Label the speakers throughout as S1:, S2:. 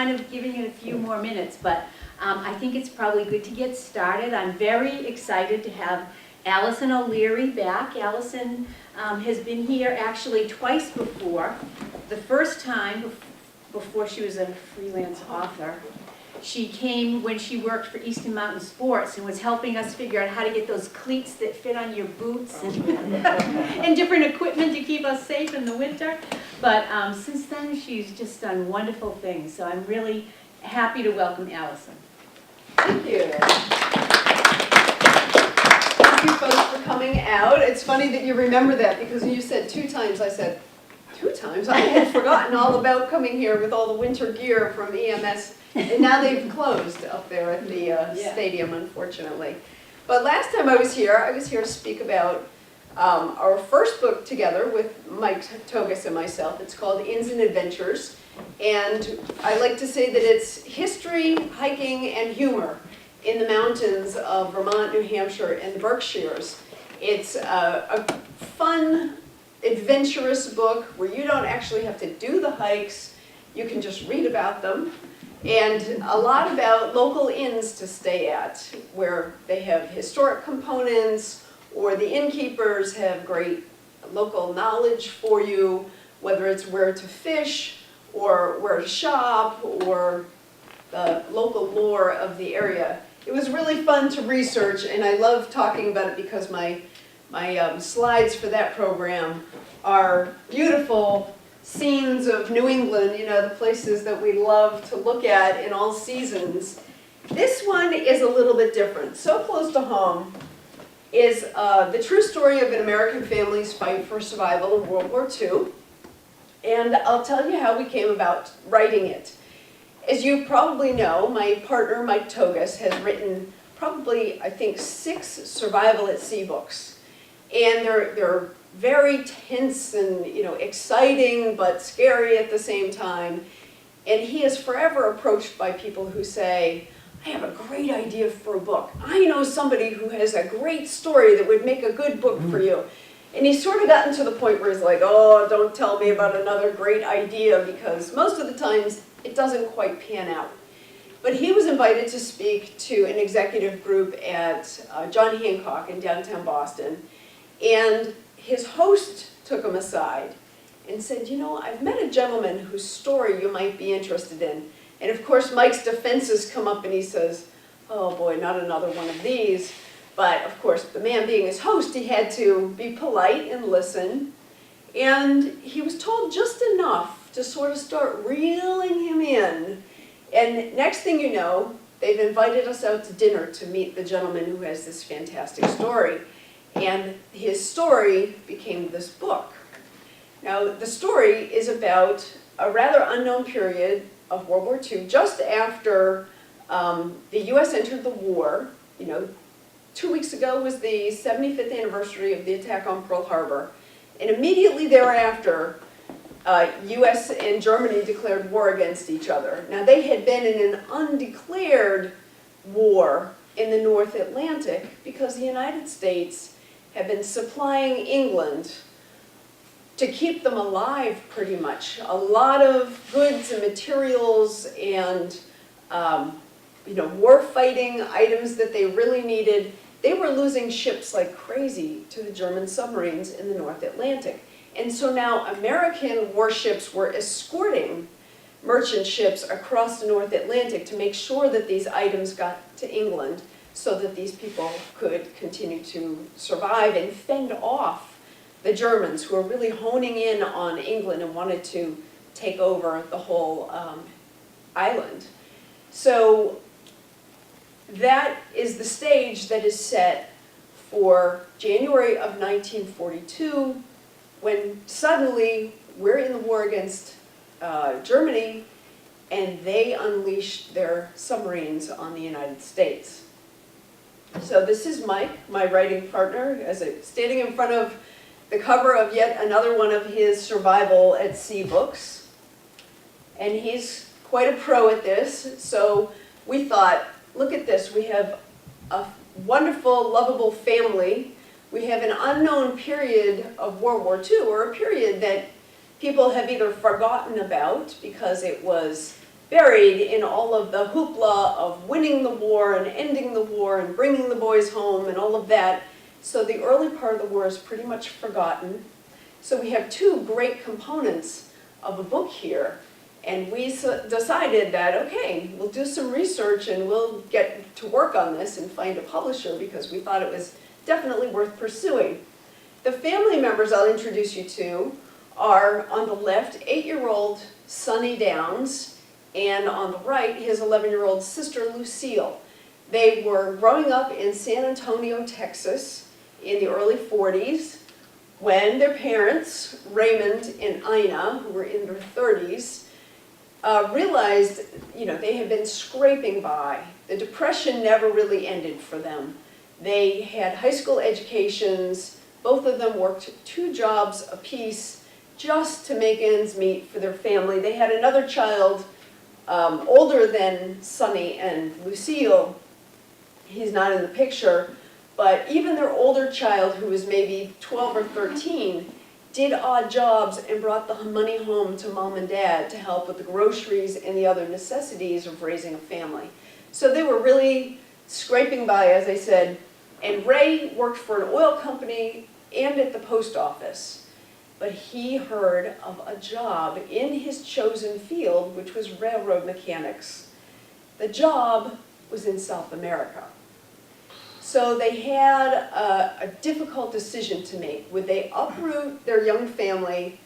S1: kind of giving it a few more minutes, but I think it's probably good to get started. I'm very excited to have Alison O'Leary back. Alison has been here actually twice before. The first time, before she was a freelance author, she came when she worked for Eastern Mountain Sports and was helping us figure out how to get those cleats that fit on your boots and different equipment to keep us safe in the winter. But since then, she's just done wonderful things. So I'm really happy to welcome Alison.
S2: Thank you. Thank you folks for coming out. It's funny that you remember that because you said 2 times. I said, 2 times? I had forgotten all about coming here with all the winter gear from EMS. And now they've closed up there at the stadium, unfortunately. But last time I was here to speak about our first book together with Mike Togas and myself. It's called Inns and Adventures. And I like to say that it's history, hiking, and humor in the mountains of Vermont, New Hampshire, and the Berkshires. It's a fun, adventurous book where you don't actually have to do the hikes. You can just read about them. And a lot about local inns to stay at, where they have historic components, or the innkeepers have great local knowledge for you, whether it's where to fish, or where to shop, or the local lore of the area. It was really fun to research, and I love talking about it because my slides for that program are beautiful scenes of New England, you know, the places that we love to look at in all seasons. This one is a little bit different. So Close to Home is the true story of an American family's fight for survival in World War II. And I'll tell you how we came about writing it. As you probably know, my partner, Mike Togas, has written probably, I think, 6 survival at sea books. And they're very tense and, you know, exciting but scary at the same time. And he is forever approached by people who say, I have a great idea for a book. I know somebody who has a great story that would make a good book for you. And he's sort of gotten to the point where he's like, oh, don't tell me about another great idea, because most of the times it doesn't quite pan out. But he was invited to speak to an executive group at John Hancock in downtown Boston. And his host took him aside and said, you know, I've met a gentleman whose story you might be interested in. And of course, Mike's defenses come up and he says, oh boy, not another one of these. But of course, the man being his host, he had to be polite and listen. And he was told just enough to sort of start reeling him in. And next thing you know, they've invited us out to dinner to meet the gentleman who has this fantastic story. And his story became this book. Now, the story is about a rather unknown period of World War II, just after the U.S. entered the war. You know, 2 weeks ago was the 75th anniversary of the attack on Pearl Harbor. And immediately thereafter, U.S. and Germany declared war against each other. Now, they had been in an undeclared war in the North Atlantic because the United States had been supplying England to keep them alive, pretty much. A lot of goods and materials and you know, war-fighting items that they really needed. They were losing ships like crazy to the German submarines in the North Atlantic. And so now American warships were escorting merchant ships across the North Atlantic to make sure that these items got to England so that these people could continue to survive and fend off the Germans, who were really honing in on England and wanted to take over the whole island. So that is the stage that is set for January of 1942, when suddenly we're in the war against Germany, and they unleashed their submarines on the United States. So this is Mike, my writing partner, standing in front of the cover of yet another one of his survival at sea books. And he's quite a pro at this, so we thought, look at this, we have a wonderful, lovable family. We have an unknown period of World War II, or a period that people have either forgotten about because it was buried in all of the hoopla of winning the war and ending the war and bringing the boys home and all of that. So the early part of the war is pretty much forgotten. So we have two great components of a book here. And we decided that, okay, we'll do some research and we'll get to work on this and find a publisher because we thought it was definitely worth pursuing. The family members I'll introduce you to are, on the left, 8-year-old Sonny Downs, and on the right, his 11-year-old sister, Lucille. They were growing up in San Antonio, Texas, in the early 40s, when their parents, Raymond and Ina, who were in their 30s, realized, they had been scraping by. The Depression never really ended for them. They had high school educations. Both of them worked 2 jobs apiece just to make ends meet for their family. They had another child older than Sonny and Lucille. He's not in the picture, but even their older child, who was maybe 12 or 13, did odd jobs and brought the money home to mom and dad to help with the groceries and the other necessities of raising a family. So they were really scraping by, as I said, and Ray worked for an oil company and at the post office. But he heard of a job in his chosen field, which was railroad mechanics. The job was in South America. So they had a difficult decision to make. Would they uproot their young family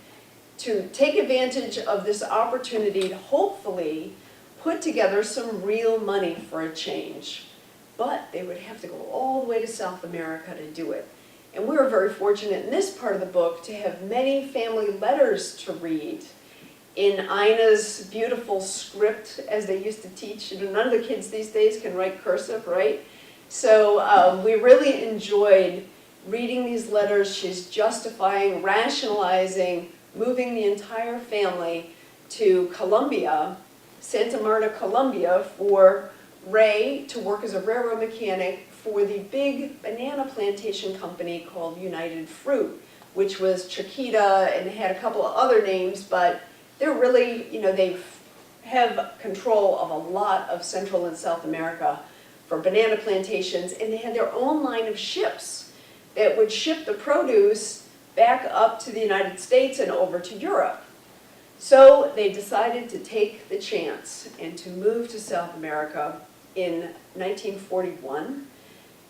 S2: to take advantage of this opportunity to hopefully put together some real money for a change? But they would have to go all the way to South America to do it. And we were very fortunate in this part of the book to have many family letters to read in Ina's beautiful script, as they used to teach. None of the kids these days can write cursive, right? So we really enjoyed reading these letters. She's justifying, rationalizing, moving the entire family to Colombia, Santa Marta, Colombia, for Ray to work as a railroad mechanic for the big banana plantation company called United Fruit, which was Chiquita and had a couple of other names, but they're really, they have control of a lot of Central and South America for banana plantations, and they had their own line of ships that would ship the produce back up to the United States and over to Europe. So they decided to take the chance and to move to South America in 1941.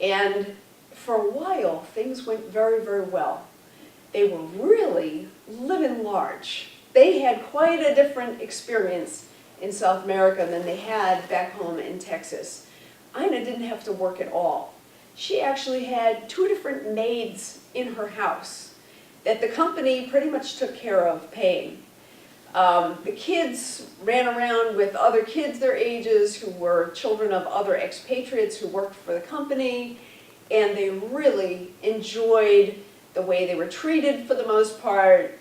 S2: And for a while, things went very, very well. They were really living large. They had quite a different experience in South America than they had back home in Texas. Ina didn't have to work at all. She actually had 2 different maids in her house that the company pretty much took care of paying. The kids ran around with other kids their ages who were children of other expatriates who worked for the company, and they really enjoyed the way they were treated for the most part.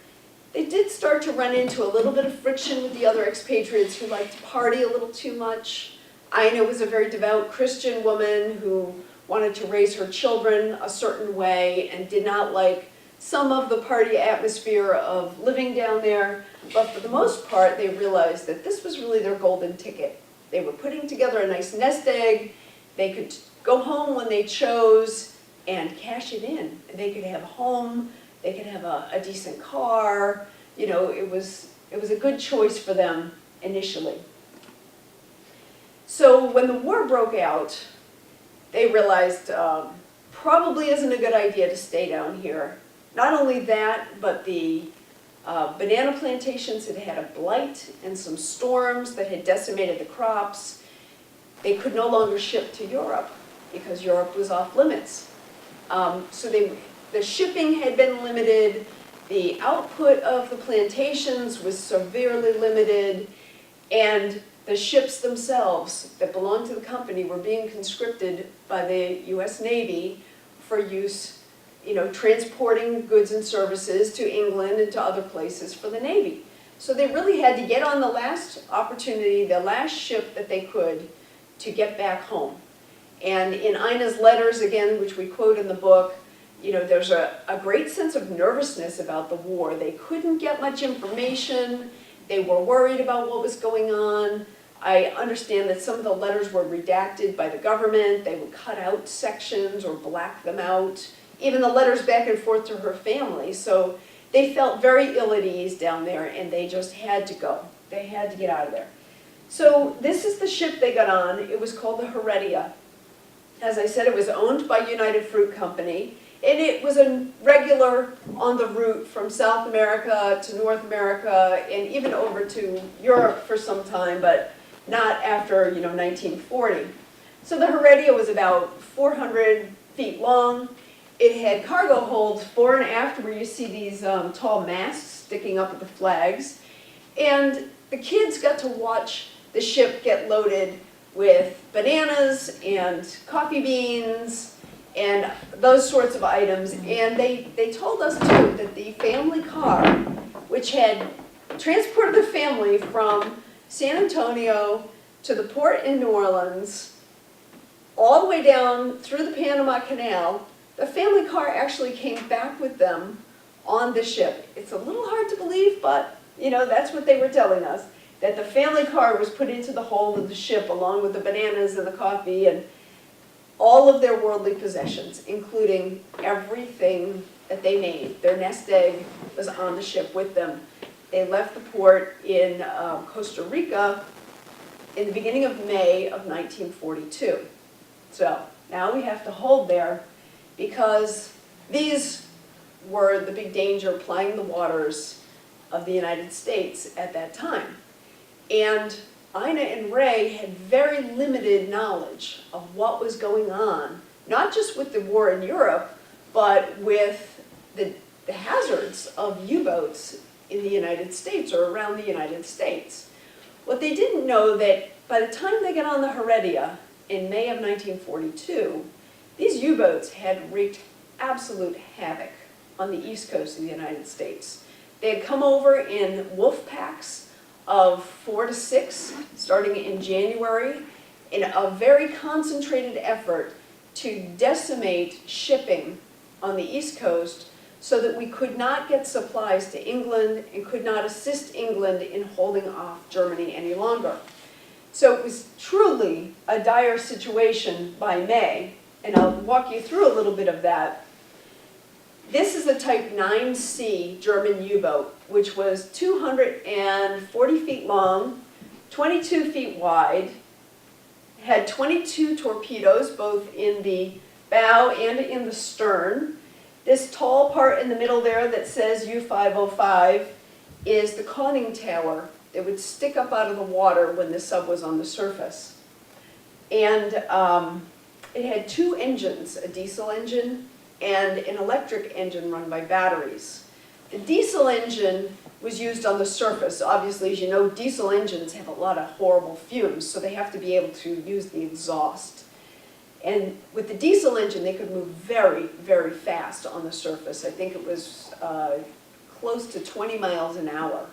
S2: They did start to run into a little bit of friction with the other expatriates who liked to party a little too much. Ina was a very devout Christian woman who wanted to raise her children a certain way and did not like some of the party atmosphere of living down there. But for the most part, they realized that this was really their golden ticket. They were putting together a nice nest egg. They could go home when they chose and cash it in. They could have a home. They could have a decent car. It was a good choice for them initially. So when the war broke out, they realized probably isn't a good idea to stay down here. Not only that, but the banana plantations had had a blight and some storms that had decimated the crops. They could no longer ship to Europe because Europe was off limits. So the shipping had been limited. The output of the plantations was severely limited, and the ships themselves that belonged to the company were being conscripted by the U.S. Navy for use, transporting goods and services to England and to other places for the Navy. So they really had to get on the last opportunity, the last ship that they could, to get back home. And in Ina's letters, again, which we quote in the book, there's a great sense of nervousness about the war. They couldn't get much information. They were worried about what was going on. I understand that some of the letters were redacted by the government. They would cut out sections or black them out. Even the letters back and forth to her family. So they felt very ill at ease down there, and they just had to go. They had to get out of there. So this is the ship they got on. It was called the Heredia. As I said, it was owned by United Fruit Company, and it was a regular on the route from South America to North America and even over to Europe for some time, but not after 1940. So the Heredia was about 400 feet long. It had cargo holds fore and aft where you see these tall masts sticking up at the flags. And the kids got to watch the ship get loaded with bananas and coffee beans and those sorts of items. And they told us too that the family car, which had transported the family from San Antonio to the port in New Orleans, all the way down through the Panama Canal, the family car actually came back with them on the ship. It's a little hard to believe, but that's what they were telling us, that the family car was put into the hold of the ship along with the bananas and the coffee and all of their worldly possessions, including everything that they made. Their nest egg was on the ship with them. They left the port in Costa Rica in the beginning of May of 1942. So now we have to hold there because these were the big danger plying the waters of the United States at that time. And Ina and Ray had very limited knowledge of what was going on, not just with the war in Europe, but with the hazards of U-boats in the United States or around the United States. What they didn't know that by the time they got on the Heredia in May of 1942, these U-boats had wreaked absolute havoc on the east coast of the United States. They had come over in wolf packs of 4 to 6, starting in January, in a very concentrated effort to decimate shipping on the east coast so that we could not get supplies to England and could not assist England in holding off Germany any longer. So it was truly a dire situation by May, and I'll walk you through a little bit of that. This is a Type 9C German U-boat, which was 240 feet long, 22 feet wide, had 22 torpedoes, both in the bow and in the stern. This tall part in the middle there that says U-505 is the conning tower that would stick up out of the water when the sub was on the surface. And it had 2 engines, a diesel engine and an electric engine run by batteries. The diesel engine was used on the surface. Obviously, as you know, diesel engines have a lot of horrible fumes, so they have to be able to use the exhaust. And with the diesel engine, they could move very, very fast on the surface. I think it was close to 20 miles an hour.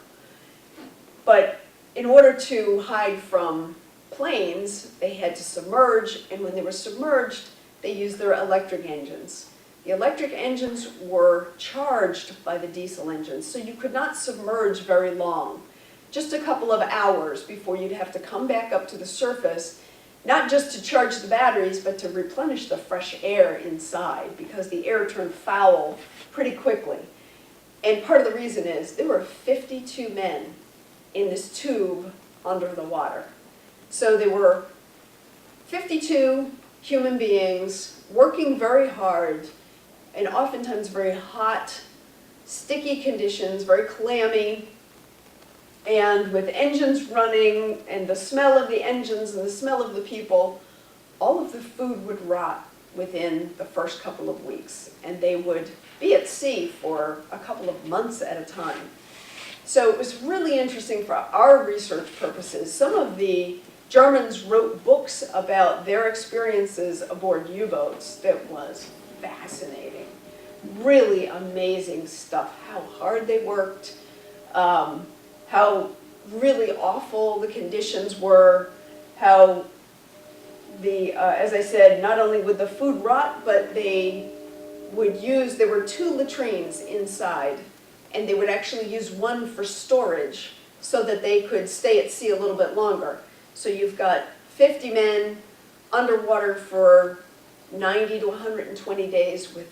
S2: But in order to hide from planes, they had to submerge, and when they were submerged, they used their electric engines. The electric engines were charged by the diesel engines, so you could not submerge very long. Just a couple of hours before you'd have to come back up to the surface, not just to charge the batteries, but to replenish the fresh air inside, because the air turned foul pretty quickly. And part of the reason is there were 52 men in this tube under the water. So there were 52 human beings working very hard in oftentimes very hot, sticky conditions, very clammy, and with engines running and the smell of the engines and the smell of the people, all of the food would rot within the first couple of weeks, and they would be at sea for a couple of months at a time. So it was really interesting for our research purposes. Some of the Germans wrote books about their experiences aboard U-boats that was fascinating. Really amazing stuff, how hard they worked, how really awful the conditions were, how as I said, not only would the food rot, but there were 2 latrines inside, and they would actually use one for storage so that they could stay at sea a little bit longer. So you've got 50 men underwater for 90 to 120 days with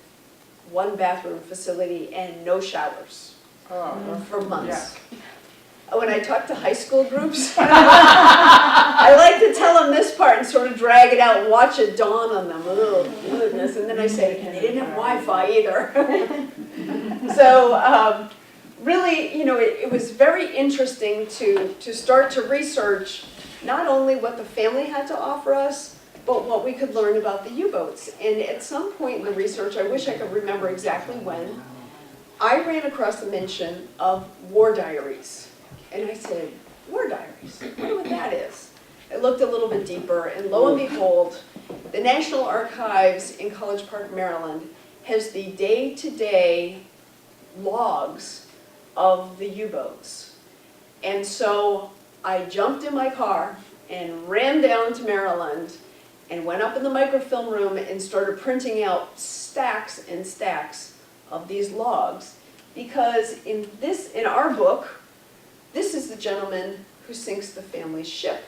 S2: one bathroom facility and no showers for months. When I talk to high school groups, I like to tell them this part and sort of drag it out and watch it dawn on them. Oh, goodness. And then I say, and they didn't have Wi-Fi either. So really, you know, it was very interesting to start to research not only what the family had to offer us, but what we could learn about the U-boats. And at some point in the research, I wish I could remember exactly when, I ran across the mention of war diaries. And I said, war diaries, I wonder what that is. I looked a little bit deeper, and lo and behold, the National Archives in College Park, Maryland, has the day-to-day logs of the U-boats. And so I jumped in my car and ran down to Maryland and went up in the microfilm room and started printing out stacks and stacks of these logs. Because in our book, this is the gentleman who sinks the family's ship.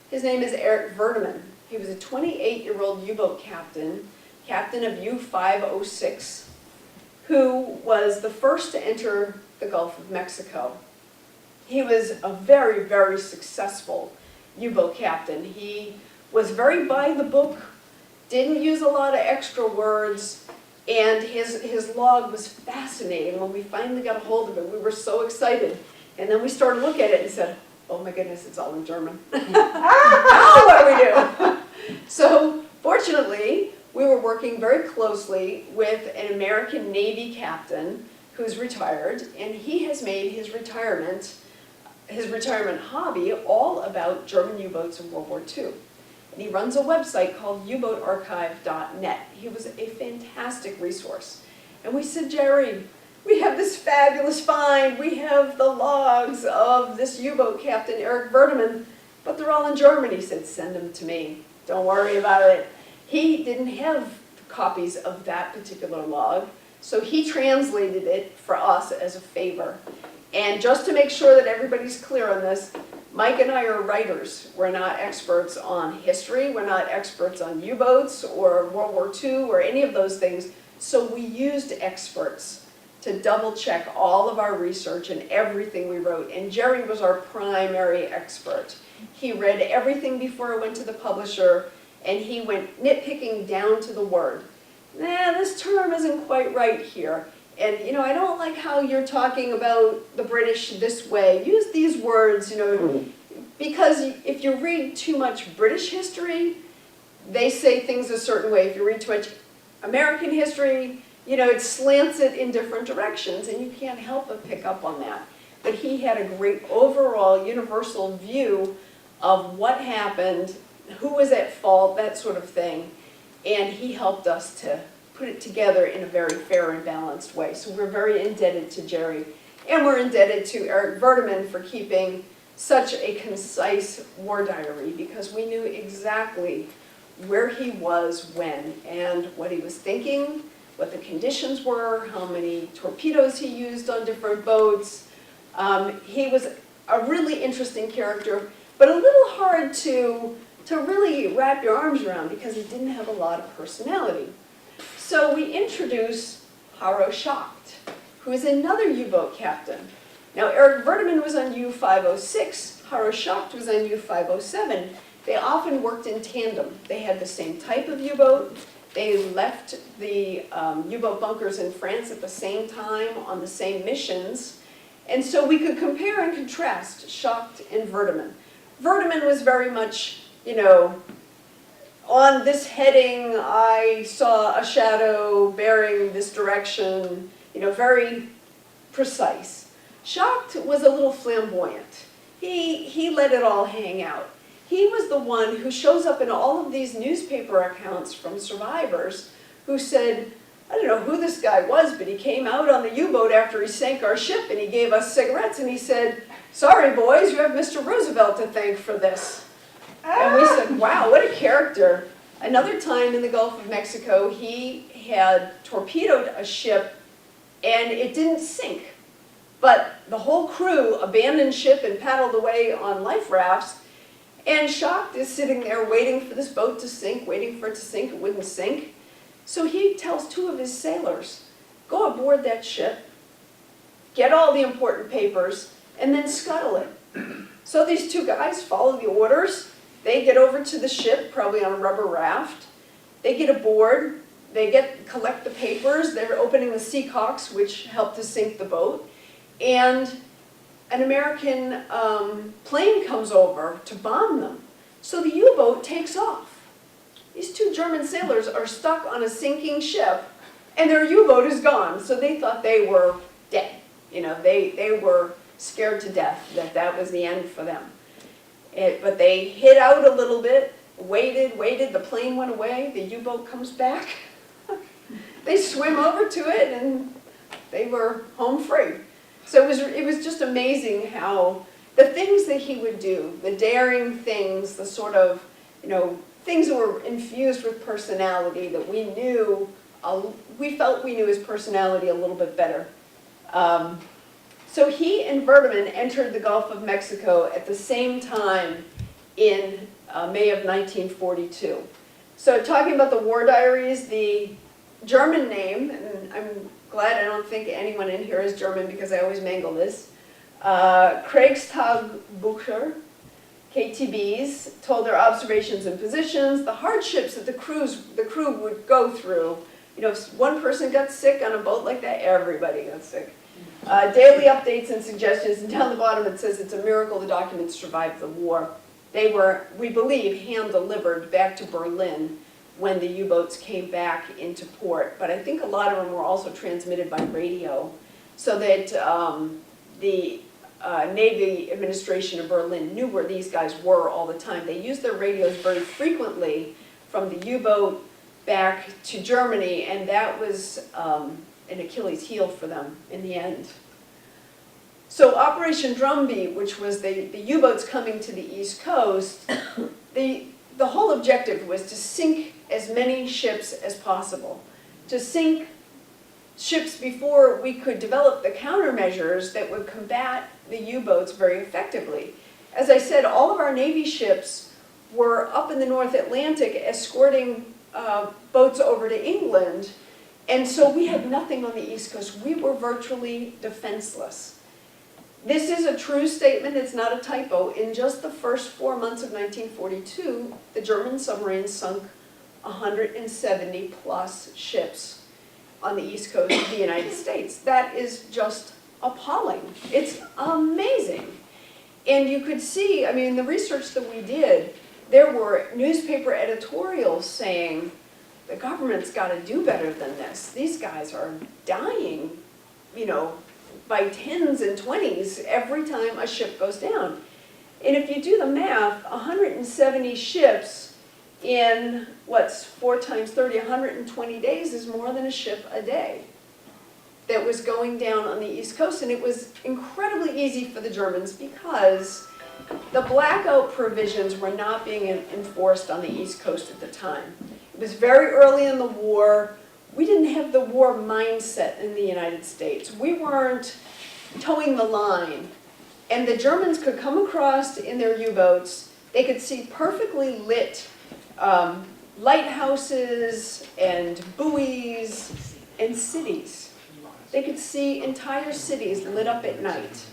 S2: His name is Eric Verdeman. He was a 28-year-old U-boat captain, captain of U-506, who was the first to enter the Gulf of Mexico. He was a very, very successful U-boat captain. He was very by the book, didn't use a lot of extra words, and his log was fascinating. When we finally got a hold of it, we were so excited. And then we started looking at it and said, oh my goodness, it's all in German. Now what do we do? So fortunately, we were working very closely with an American Navy captain who's retired, and he has made his retirement hobby all about German U-boats in World War II. And he runs a website called uboatarchive.net. He was a fantastic resource. And we said, Jerry, we have this fabulous find. We have the logs of this U-boat captain, Eric Verdeman, but they're all in German. He said, send them to me. Don't worry about it. He didn't have copies of that particular log, so he translated it for us as a favor. And just to make sure that everybody's clear on this, Mike and I are writers. We're not experts on history. We're not experts on U-boats or World War II or any of those things. So we used experts to double check all of our research and everything we wrote. And Jerry was our primary expert. He read everything before it went to the publisher, and he went nitpicking down to the word. Nah, this term isn't quite right here. And, you know, I don't like how you're talking about the British this way. Use these words, you know, because if you read too much British history, they say things a certain way. If you read too much American history, you know, it slants it in different directions, and you can't help but pick up on that. But he had a great overall universal view of what happened, who was at fault, that sort of thing. And he helped us to put it together in a very fair and balanced way. So we're very indebted to Jerry. And we're indebted to Eric Verdeman for keeping such a concise war diary, because we knew exactly where he was when and what he was thinking, what the conditions were, how many torpedoes he used on different boats. He was a really interesting character, but a little hard to really wrap your arms around because he didn't have a lot of personality. So we introduce Haro Schacht, who is another U-boat captain. Now Eric Verdeman was on U-506, Haro Schacht was on U-507. They often worked in tandem. They had the same type of U-boat. They left the U-boat bunkers in France at the same time on the same missions. And so we could compare and contrast Schacht and Verdeman. Verdeman was very much, you know, on this heading, I saw a shadow bearing this direction, you know, very precise. Schacht was a little flamboyant. He let it all hang out. He was the one who shows up in all of these newspaper accounts from survivors who said, I don't know who this guy was, but he came out on the U-boat after he sank our ship and he gave us cigarettes and he said, sorry boys, you have Mr. Roosevelt to thank for this. And we said, wow, what a character. Another time in the Gulf of Mexico, he had torpedoed a ship and it didn't sink. But the whole crew abandoned ship and paddled away on life rafts. And Schacht is sitting there waiting for this boat to sink, waiting for it to sink. It wouldn't sink. So he tells two of his sailors, go aboard that ship, get all the important papers, and then scuttle it. So these two guys follow the orders. They get over to the ship, probably on a rubber raft. They get aboard. They collect the papers. They're opening the seacocks, which helped to sink the boat. And an American plane comes over to bomb them. So the U-boat takes off. These two German sailors are stuck on a sinking ship, and their U-boat is gone. So they thought they were dead. You know, they were scared to death that that was the end for them. But they hid out a little bit, waited, the plane went away, the U-boat comes back. They swim over to it, and they were home free. So it was just amazing how the things that he would do, the daring things, the sort of, things that were infused with personality that we knew, we felt we knew his personality a little bit better. So he and Verdeman entered the Gulf of Mexico at the same time in May of 1942. So talking about the war diaries, the German name, and I'm glad I don't think anyone in here is German because I always mangle this, Kriegstagebucher, KTBs, told their observations and positions, the hardships that the crew would go through. If one person got sick on a boat like that, everybody got sick. Daily updates and suggestions, and down the bottom it says it's a miracle the documents survived the war. They were, we believe, hand-delivered back to Berlin when the U-boats came back into port. But I think a lot of them were also transmitted by radio, so that the Navy administration of Berlin knew where these guys were all the time. They used their radios very frequently from the U-boat back to Germany, and that was an Achilles heel for them in the end. So Operation Drumbeat, which was the U-boats coming to the East Coast, the whole objective was to sink as many ships as possible. To sink ships before we could develop the countermeasures that would combat the U-boats very effectively. As I said, all of our Navy ships were up in the North Atlantic escorting boats over to England, and so we had nothing on the East Coast. We were virtually defenseless. This is a true statement, it's not a typo. In just the first 4 months of 1942, the German submarines sunk 170 plus ships on the East Coast of the United States. That is just appalling. It's amazing. And you could see, I mean, the research that we did, there were newspaper editorials saying, the government's got to do better than this. These guys are dying, by 10s and 20s every time a ship goes down. And if you do the math, 170 ships in, 4 times 30, 120 days is more than a ship a day that was going down on the East Coast. And it was incredibly easy for the Germans because the blackout provisions were not being enforced on the East Coast at the time. It was very early in the war. We didn't have the war mindset in the United States. We weren't towing the line. And the Germans could come across in their U-boats. They could see perfectly lit lighthouses and buoys and cities. They could see entire cities lit up at night.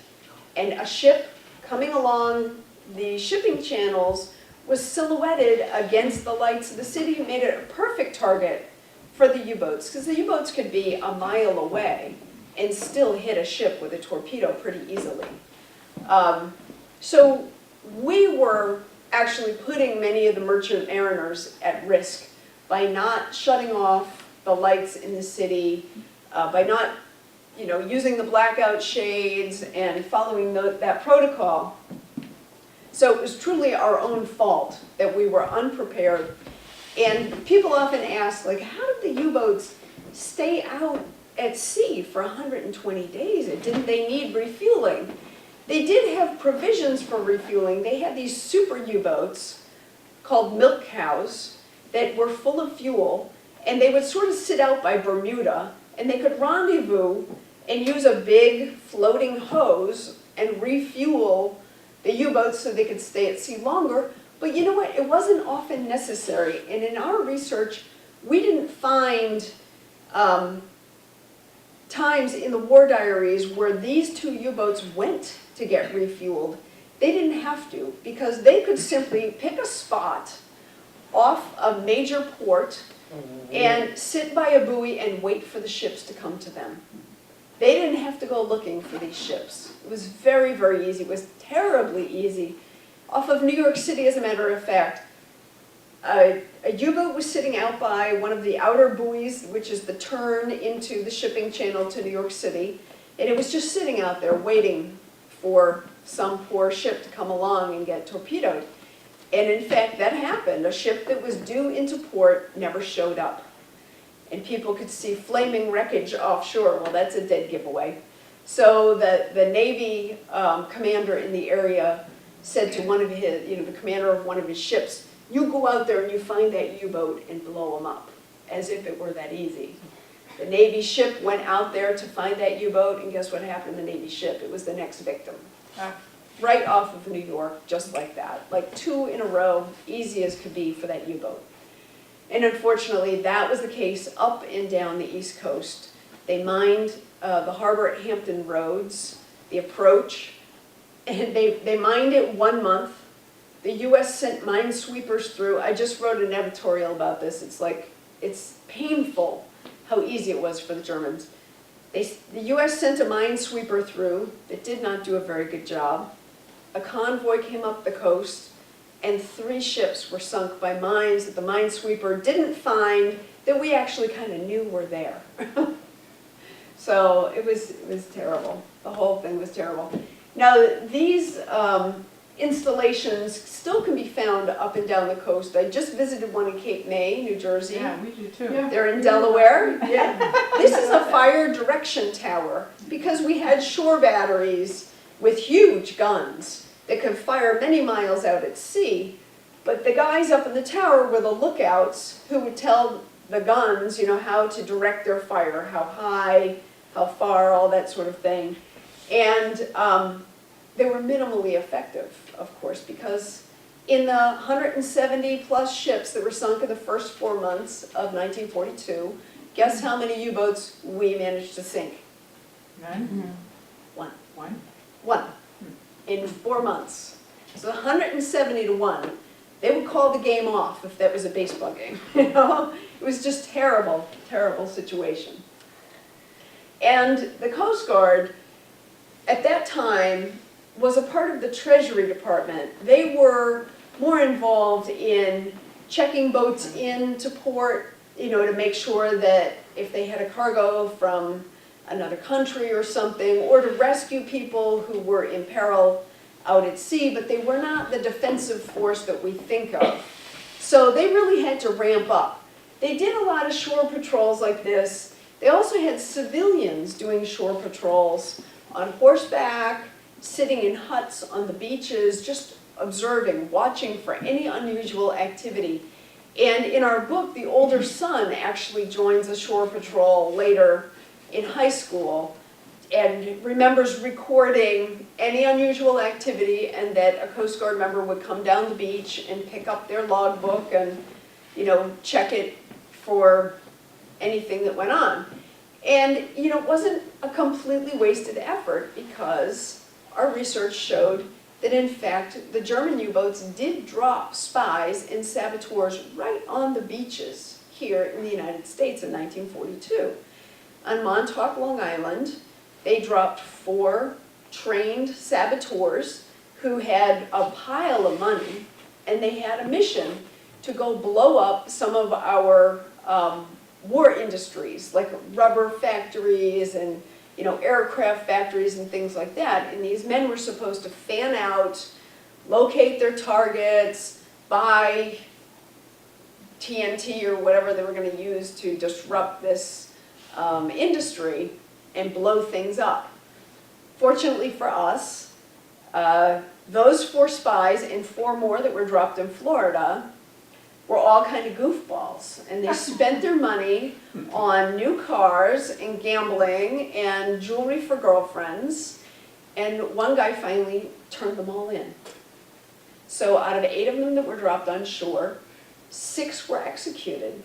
S2: And a ship coming along the shipping channels was silhouetted against the lights of the city, made it a perfect target for the U-boats, because the U-boats could be a mile away and still hit a ship with a torpedo pretty easily. So we were actually putting many of the merchant mariners at risk by not shutting off the lights in the city, by not using the blackout shades and following that protocol. So it was truly our own fault that we were unprepared. And people often ask, how did the U-boats stay out at sea for 120 days? Didn't they need refueling? They did have provisions for refueling. They had these super U-boats called milk cows that were full of fuel, and they would sort of sit out by Bermuda, and they could rendezvous and use a big floating hose and refuel the U-boats so they could stay at sea longer. But you know what, it wasn't often necessary, and in our research, we didn't find times in the war diaries where these two U-boats went to get refueled. They didn't have to, because they could simply pick a spot off a major port and sit by a buoy and wait for the ships to come to them. They didn't have to go looking for these ships. It was very, very easy. It was terribly easy. Off of New York City, as a matter of fact, a U-boat was sitting out by one of the outer buoys, which is the turn into the shipping channel to New York City, and it was just sitting out there waiting for some poor ship to come along and get torpedoed. And in fact, that happened. A ship that was due into port never showed up. And people could see flaming wreckage offshore. Well, that's a dead giveaway. So the Navy commander in the area said to one of his, the commander of one of his ships, you go out there and you find that U-boat and blow them up, as if it were that easy. The Navy ship went out there to find that U-boat, and guess what happened to the Navy ship? It was the next victim. Right off of New York, just like that. Like 2 in a row, easy as could be for that U-boat. And unfortunately, that was the case up and down the East Coast. They mined the harbor at Hampton Roads, the approach, and they mined it 1 month. The U.S. sent minesweepers through. I just wrote an editorial about this. It's painful how easy it was for the Germans. The U.S. sent a minesweeper through that did not do a very good job. A convoy came up the coast, and 3 ships were sunk by mines that the minesweeper didn't find, that we actually kind of knew were there. So it was terrible. The whole thing was terrible. Now, these installations still can be found up and down the coast. I just visited one in Cape May, New Jersey.
S3: Yeah, we do too.
S2: Yeah. They're in Delaware. Yeah. This is a fire direction tower, because we had shore batteries with huge guns that could fire many miles out at sea. But the guys up in the tower were the lookouts who would tell the guns, how to direct their fire, how high, how far, all that sort of thing. And they were minimally effective, of course, because in the 170 plus ships that were sunk in the first 4 months of 1942, guess how many U-boats we managed to sink?
S3: None?
S2: One.
S3: One?
S2: In 4 months. So 170 to 1. They would call the game off if that was a baseball game. It was just terrible, terrible situation. And the Coast Guard, at that time, was a part of the Treasury Department. They were more involved in checking boats into port, to make sure that if they had a cargo from another country or something, or to rescue people who were in peril out at sea, but they were not the defensive force that we think of. So they really had to ramp up. They did a lot of shore patrols like this. They also had civilians doing shore patrols on horseback, sitting in huts on the beaches, just observing, watching for any unusual activity. And in our book, the older son actually joins a shore patrol later in high school and remembers recording any unusual activity, and that a Coast Guard member would come down the beach and pick up their logbook and, check it for anything that went on. And, it wasn't a completely wasted effort, because our research showed that, in fact, the German U-boats did drop spies and saboteurs right on the beaches here in the United States in 1942. On Montauk, Long Island, they dropped 4 trained saboteurs who had a pile of money, and they had a mission to go blow up some of our war industries, like rubber factories and aircraft factories and things like that. And these men were supposed to fan out, locate their targets, buy TNT or whatever they were going to use to disrupt this industry and blow things up. Fortunately for us, those 4 spies and 4 more that were dropped in Florida were all kind of goofballs, and they spent their money on new cars and gambling and jewelry for girlfriends, and one guy finally turned them all in. So out of 8 of them that were dropped on shore, 6 were executed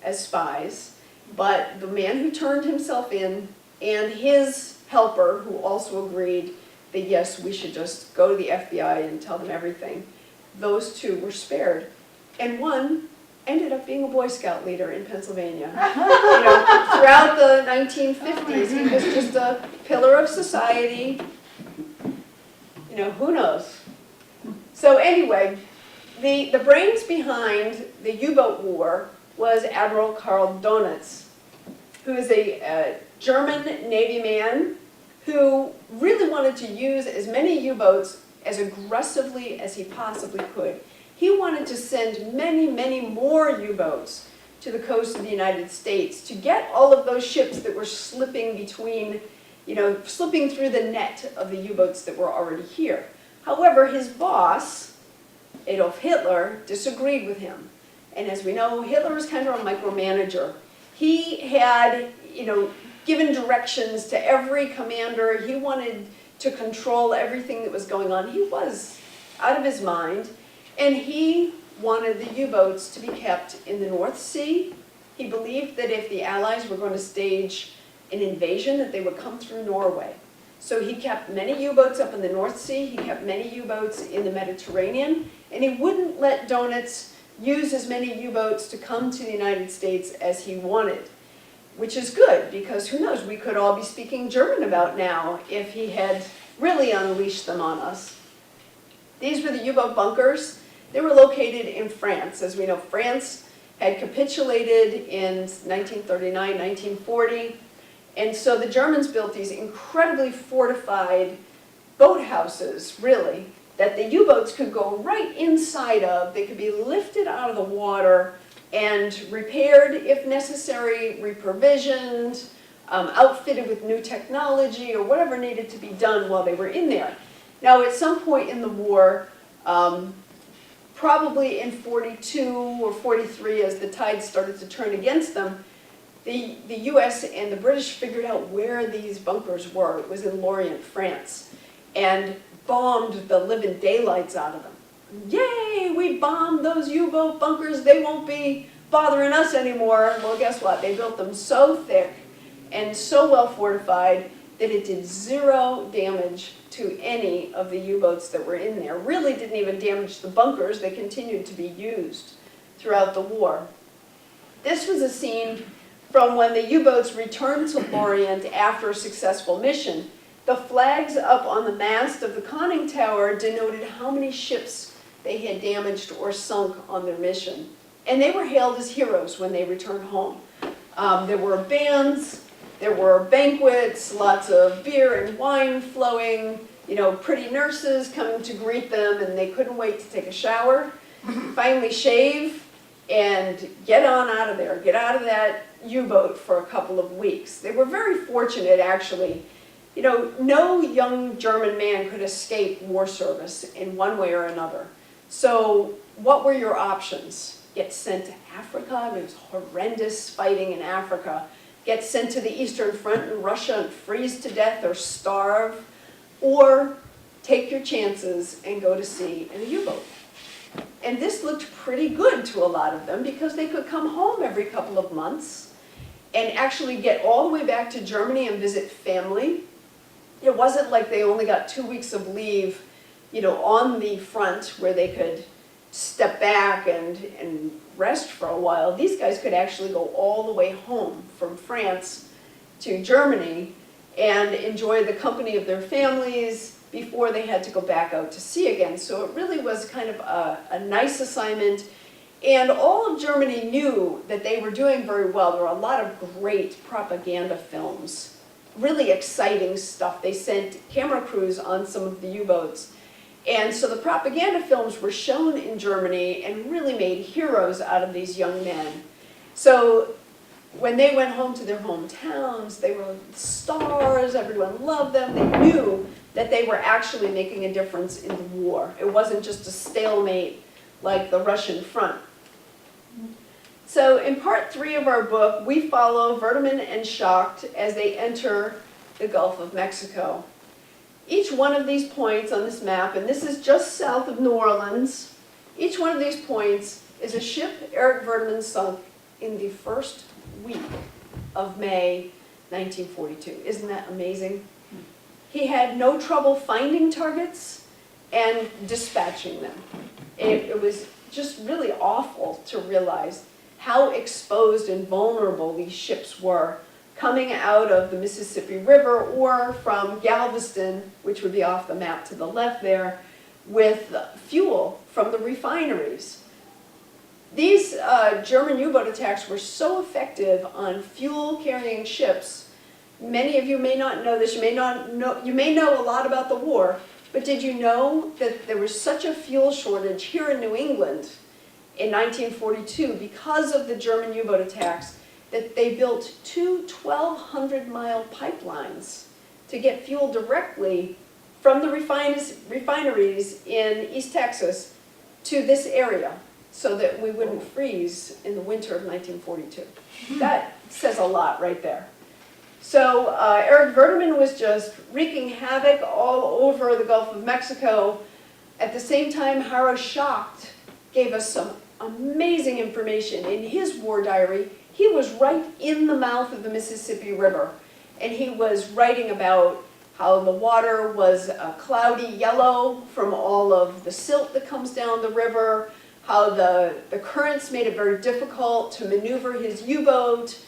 S2: as spies. But the man who turned himself in and his helper, who also agreed that yes, we should just go to the FBI and tell them everything, those 2 were spared. And one ended up being a Boy Scout leader in Pennsylvania. Throughout the 1950s, he was just a pillar of society. Who knows? So anyway, the brains behind the U-boat war was Admiral Karl Donitz, who is a German Navy man who really wanted to use as many U-boats as aggressively as he possibly could. He wanted to send many, many more U-boats to the coast of the United States to get all of those ships that were slipping between, slipping through the net of the U-boats that were already here. However, his boss, Adolf Hitler, disagreed with him. And as we know, Hitler was kind of a micromanager. He had, given directions to every commander. He wanted to control everything that was going on. He was out of his mind. And he wanted the U-boats to be kept in the North Sea. He believed that if the Allies were going to stage an invasion, that they would come through Norway. So he kept many U-boats up in the North Sea. He kept many U-boats in the Mediterranean. And he wouldn't let Donitz use as many U-boats to come to the United States as he wanted, which is good, because who knows, we could all be speaking German about now if he had really unleashed them on us. These were the U-boat bunkers. They were located in France. As we know, France had capitulated in 1939, 1940, and so the Germans built these incredibly fortified boathouses, really, that the U-boats could go right inside of. They could be lifted out of the water and repaired if necessary, reprovisioned, outfitted with new technology or whatever needed to be done while they were in there. Now, at some point in the war, probably in 42 or 43, as the tide started to turn against them, the US and the British figured out where these bunkers were. It was in Lorient, France, and bombed the living daylights out of them. Yay, we bombed those U-boat bunkers, they won't be bothering us anymore. Well, guess what? They built them so thick and so well fortified that it did 0 damage to any of the U-boats that were in there. Really didn't even damage the bunkers. They continued to be used throughout the war. This was a scene from when the U-boats returned to Lorient after a successful mission. The flags up on the mast of the conning tower denoted how many ships they had damaged or sunk on their mission. And they were hailed as heroes when they returned home. There were bands, there were banquets, lots of beer and wine flowing, pretty nurses coming to greet them, and they couldn't wait to take a shower, finally shave, and get on out of there, get out of that U-boat for a couple of weeks. They were very fortunate, actually. No young German man could escape war service in one way or another. So what were your options? Get sent to Africa. There was horrendous fighting in Africa. Get sent to the Eastern Front in Russia and freeze to death or starve, or take your chances and go to sea in a U-boat. And this looked pretty good to a lot of them because they could come home every couple of months and actually get all the way back to Germany and visit family. It wasn't like they only got 2 weeks of leave, on the front where they could step back and rest for a while. These guys could actually go all the way home from France to Germany and enjoy the company of their families before they had to go back out to sea again. So it really was kind of a nice assignment. And all of Germany knew that they were doing very well. There were a lot of great propaganda films, really exciting stuff. They sent camera crews on some of the U-boats. And so the propaganda films were shown in Germany and really made heroes out of these young men. So when they went home to their hometowns, they were stars, everyone loved them. They knew that they were actually making a difference in the war. It wasn't just a stalemate like the Russian front. So in part 3 of our book, we follow Verdeman and Schacht as they enter the Gulf of Mexico. Each one of these points on this map, and this is just south of New Orleans, each one of these points is a ship Eric Verdeman sunk in the first week of May 1942. Isn't that amazing? He had no trouble finding targets and dispatching them. It was just really awful to realize how exposed and vulnerable these ships were coming out of the Mississippi River or from Galveston, which would be off the map to the left there, with fuel from the refineries. These German U-boat attacks were so effective on fuel-carrying ships. Many of you may not know this, you may know a lot about the war, but did you know that there was such a fuel shortage here in New England in 1942 because of the German U-boat attacks that they built two 1,200-mile pipelines to get fuel directly from the refineries in East Texas to this area so that we wouldn't freeze in the winter of 1942. That says a lot right there. So Eric Verdeman was just wreaking havoc all over the Gulf of Mexico. At the same time, Haro Schacht gave us some amazing information. In his war diary, he was right in the mouth of the Mississippi River, and he was writing about how the water was cloudy yellow from all of the silt that comes down the river, how the currents made it very difficult to maneuver his U-boat,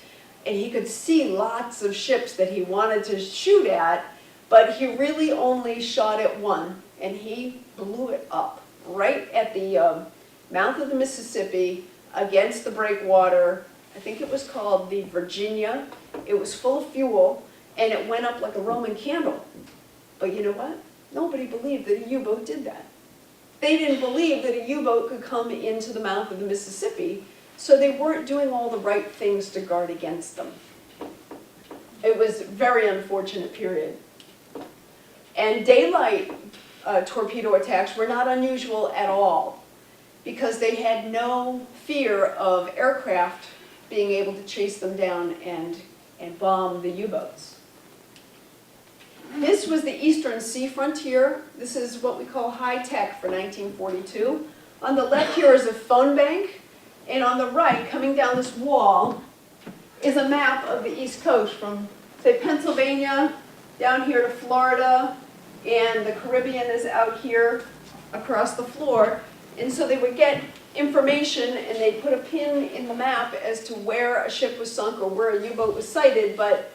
S2: and he could see lots of ships that he wanted to shoot at, but he really only shot at one, and he blew it up right at the mouth of the Mississippi against the breakwater. I think it was called the Virginia. It was full of fuel, and it went up like a Roman candle. But you know what? Nobody believed that a U-boat did that. They didn't believe that a U-boat could come into the mouth of the Mississippi, so they weren't doing all the right things to guard against them. It was a very unfortunate period. And daylight torpedo attacks were not unusual at all, because they had no fear of aircraft being able to chase them down and bomb the U-boats. This was the Eastern Sea Frontier. This is what we call high tech for 1942. On the left here is a phone bank, and on the right, coming down this wall, is a map of the East Coast from, say, Pennsylvania down here to Florida, and the Caribbean is out here across the floor. And so they would get information and they'd put a pin in the map as to where a ship was sunk or where a U-boat was sighted, but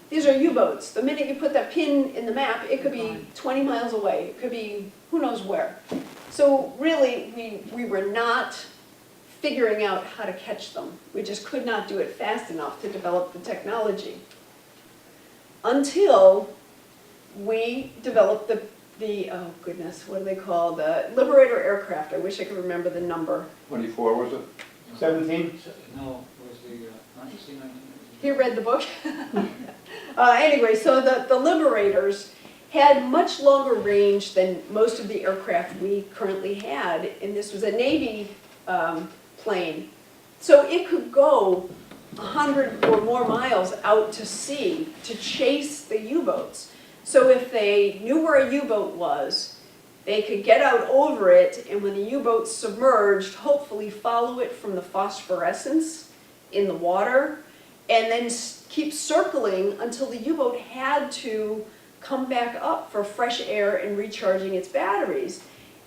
S2: these are U-boats. The minute you put that pin in the map, it could be 20 miles away. It could be who knows where. So really, we were not figuring out how to catch them. We just could not do it fast enough to develop the technology. Until we developed the oh goodness, what do they call the Liberator aircraft? I wish I could remember the number.
S4: 24, was it?
S5: 17?
S3: No, it was the 19.
S2: You read the book? Anyway, so the Liberators had much longer range than most of the aircraft we currently had, and this was a Navy plane. So it could go 100 or more miles out to sea to chase the U-boats. So if they knew where a U-boat was, they could get out over it, and when the U-boat submerged, hopefully follow it from the phosphorescence in the water, and then keep circling until the U-boat had to come back up for fresh air and recharging its batteries.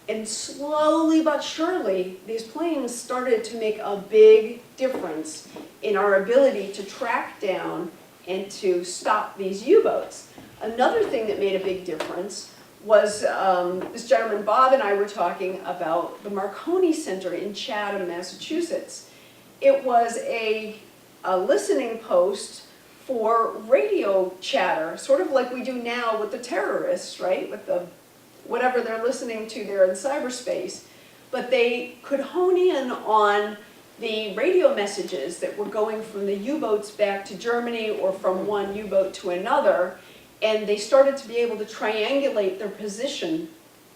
S2: And slowly but surely, these planes started to make a big difference in our ability to track down and to stop these U-boats. Another thing that made a big difference was this gentleman Bob and I were talking about the Marconi Center in Chatham, Massachusetts. It was a listening post for radio chatter, sort of like we do now with the terrorists, right? With the whatever they're listening to there in cyberspace. But they could hone in on the radio messages that were going from the U-boats back to Germany or from one U-boat to another, and they started to be able to triangulate their position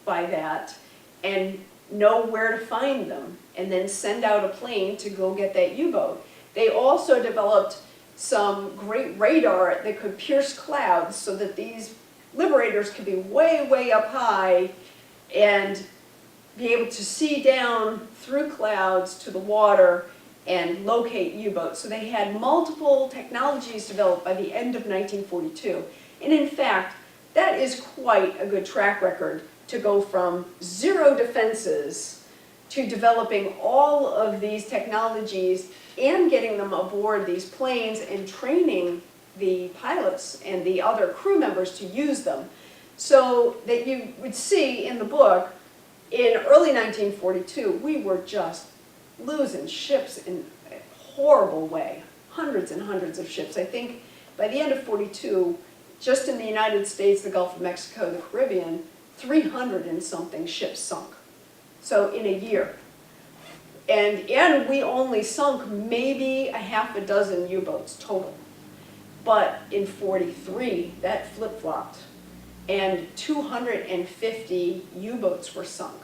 S2: by that and know where to find them, and then send out a plane to go get that U-boat. They also developed some great radar that could pierce clouds so that these liberators could be way, way up high and be able to see down through clouds to the water and locate U-boats. So they had multiple technologies developed by the end of 1942. And in fact, that is quite a good track record to go from zero defenses to developing all of these technologies and getting them aboard these planes and training the pilots and the other crew members to use them. So that you would see in the book, in early 1942, we were just losing ships in a horrible way. Hundreds and hundreds of ships. I think by the end of 42, just in the United States, the Gulf of Mexico, the Caribbean, 300 and something ships sunk. So in a year. And we only sunk maybe a half a dozen U-boats total. But in 43, that flip-flopped. And 250 U-boats were sunk.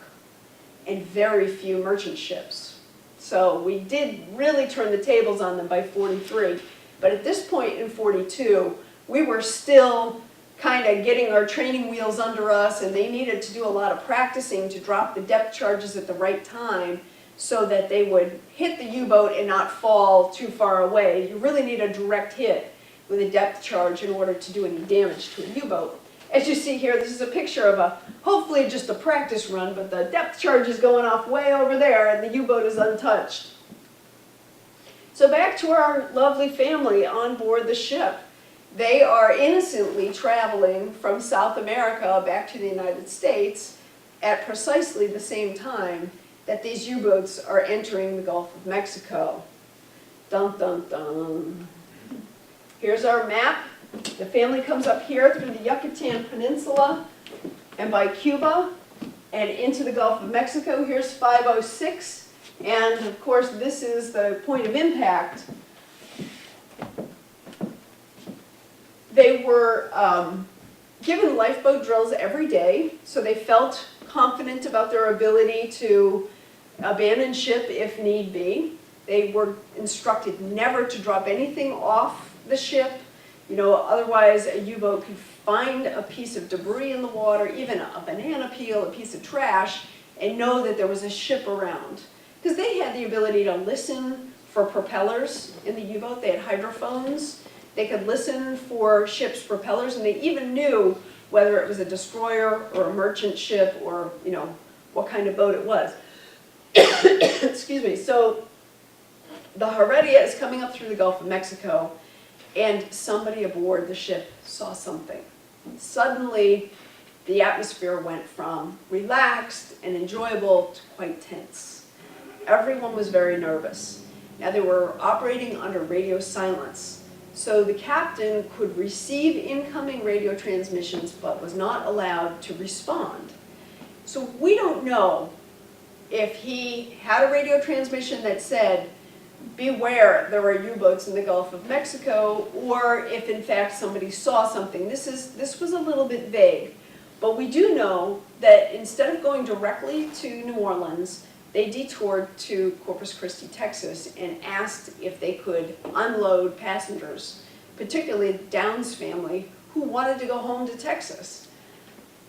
S2: And very few merchant ships. So we did really turn the tables on them by 43. But at this point in 42, we were still kind of getting our training wheels under us, and they needed to do a lot of practicing to drop the depth charges at the right time so that they would hit the U-boat and not fall too far away. You really need a direct hit with a depth charge in order to do any damage to a U-boat. As you see here, this is a picture of hopefully just a practice run, but the depth charge is going off way over there and the U-boat is untouched. So back to our lovely family on board the ship. They are innocently traveling from South America back to the United States at precisely the same time that these U-boats are entering the Gulf of Mexico. Dun, dun, dun. Here's our map. The family comes up here through the Yucatan Peninsula and by Cuba and into the Gulf of Mexico. Here's 506, and of course this is the point of impact. They were given lifeboat drills every day, so they felt confident about their ability to abandon ship if need be. They were instructed never to drop anything off the ship. You know, otherwise a U-boat could find a piece of debris in the water, even a banana peel, a piece of trash, and know that there was a ship around. Because they had the ability to listen for propellers in the U-boat. They had hydrophones. They could listen for ships' propellers, and they even knew whether it was a destroyer or a merchant ship or, you know, what kind of boat it was. Excuse me. So the Heredia is coming up through the Gulf of Mexico, and somebody aboard the ship saw something. Suddenly, the atmosphere went from relaxed and enjoyable to quite tense. Everyone was very nervous. Now, they were operating under radio silence, so the captain could receive incoming radio transmissions but was not allowed to respond. So we don't know if he had a radio transmission that said, beware, there are U-boats in the Gulf of Mexico, or if in fact somebody saw something. This was a little bit vague, but we do know that instead of going directly to New Orleans, they detoured to Corpus Christi, Texas, and asked if they could unload passengers, particularly Downs' family, who wanted to go home to Texas.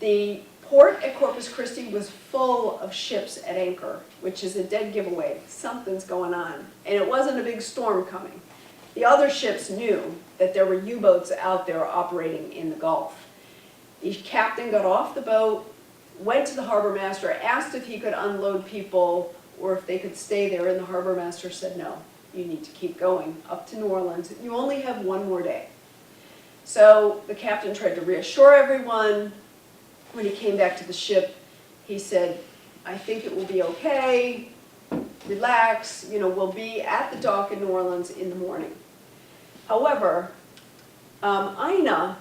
S2: The port at Corpus Christi was full of ships at anchor, which is a dead giveaway. Something's going on. And it wasn't a big storm coming. The other ships knew that there were U-boats out there operating in the Gulf. The captain got off the boat, went to the harbor master, asked if he could unload people or if they could stay there, and the harbor master said, no, you need to keep going up to New Orleans. You only have one more day. So the captain tried to reassure everyone. When he came back to the ship, he said, I think it will be okay, relax, you know, we'll be at the dock in New Orleans in the morning. However, Ina,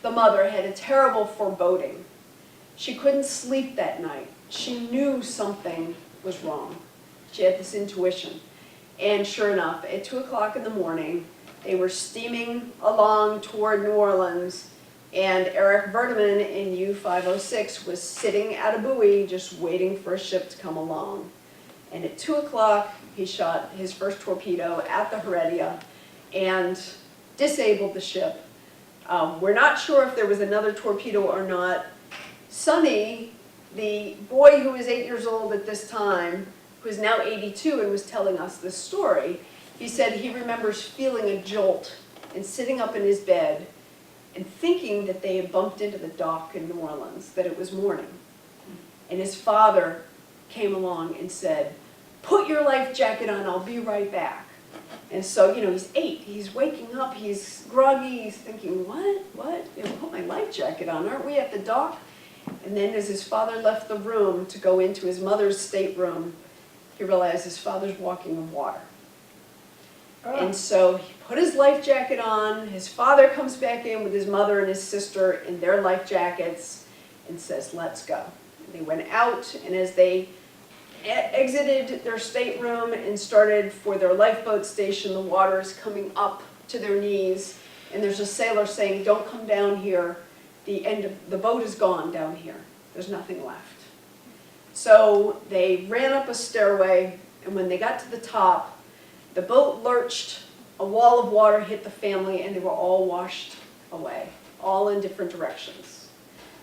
S2: the mother, had a terrible foreboding. She couldn't sleep that night. She knew something was wrong. She had this intuition. And sure enough, at 2 o'clock in the morning, they were steaming along toward New Orleans, and Eric Verdeman in U-506 was sitting at a buoy just waiting for a ship to come along. And at 2 o'clock, he shot his first torpedo at the Heredia and disabled the ship. We're not sure if there was another torpedo or not. Sonny, the boy who was 8 years old at this time, who is now 82 and was telling us this story, he said he remembers feeling a jolt and sitting up in his bed and thinking that they had bumped into the dock in New Orleans, that it was morning. And his father came along and said, "Put your life jacket on, I'll be right back." And so, he's 8, he's waking up, he's groggy, he's thinking, what? Put my life jacket on, aren't we at the dock? And then as his father left the room to go into his mother's stateroom, he realized his father's walking in water. And so he put his life jacket on, his father comes back in with his mother and his sister in their life jackets and says, "Let's go." And they went out, and as they exited their stateroom and started for their lifeboat station, the water is coming up to their knees, and there's a sailor saying, "Don't come down here. The boat is gone down here. There's nothing left." So they ran up a stairway, and when they got to the top, the boat lurched, a wall of water hit the family, and they were all washed away, all in different directions.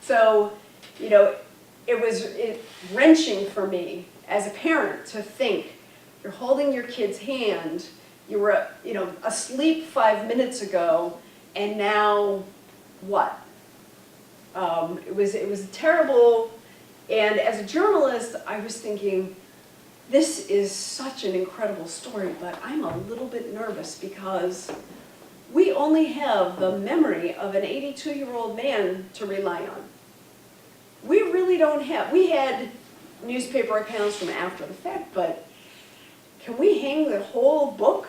S2: So, it was wrenching for me as a parent to think, you're holding your kid's hand, you were, asleep 5 minutes ago, and now what? It was terrible, and as a journalist, I was thinking, this is such an incredible story, but I'm a little bit nervous because we only have the memory of an 82-year-old man to rely on. We really don't have, we had newspaper accounts from after the fact, but can we hang the whole book?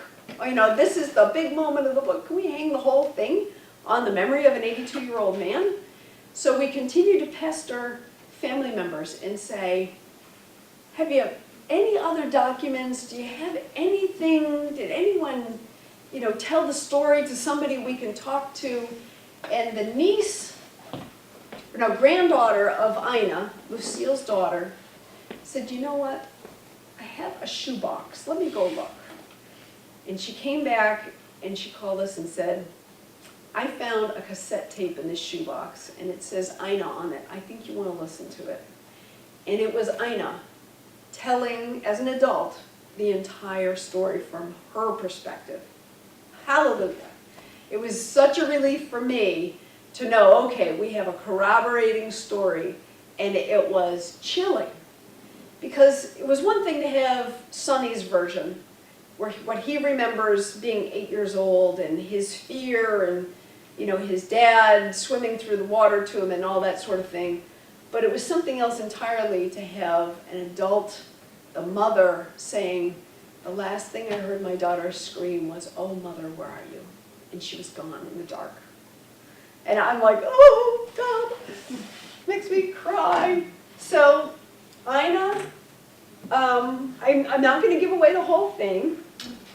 S2: This is the big moment of the book. Can we hang the whole thing on the memory of an 82-year-old man? So we continue to pester family members and say, have you any other documents? Do you have anything? Did anyone, tell the story to somebody we can talk to? And the granddaughter of Ina, Lucille's daughter, said, "You know what? I have a shoebox. Let me go look." And she came back and she called us and said, "I found a cassette tape in this shoebox, and it says Ina on it. I think you want to listen to it." And it was Ina telling, as an adult, the entire story from her perspective. Hallelujah. It was such a relief for me to know, okay, we have a corroborating story, and it was chilling. Because it was one thing to have Sonny's version, where what he remembers being 8 years old, and his fear, and his dad swimming through the water to him, and all that sort of thing. But it was something else entirely to have an adult, the mother, saying, "The last thing I heard my daughter scream was, 'Oh, mother, where are you?' And she was gone in the dark." And I'm like, oh, God, makes me cry. So, Ina, I'm not going to give away the whole thing,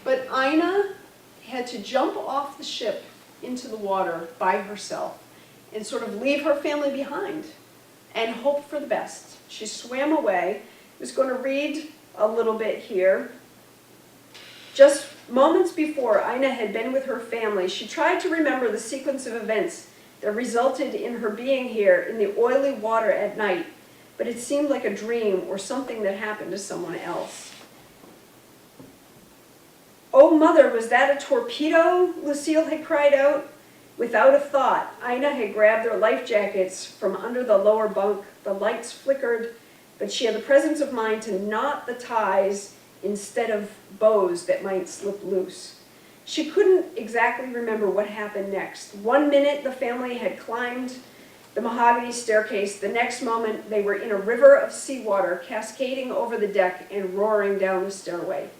S2: but Ina had to jump off the ship into the water by herself and sort of leave her family behind and hope for the best. She swam away. I was going to read a little bit here. Just moments before Ina had been with her family, she tried to remember the sequence of events that resulted in her being here in the oily water at night, but it seemed like a dream or something that happened to someone else. "Oh, mother, was that a torpedo?" Lucille had cried out. Without a thought, Ina had grabbed their life jackets from under the lower bunk. The lights flickered, but she had the presence of mind to knot the ties instead of bows that might slip loose. She couldn't exactly remember what happened next. 1 minute, the family had climbed the mahogany staircase. The next moment, they were in a river of seawater cascading over the deck and roaring down the stairway.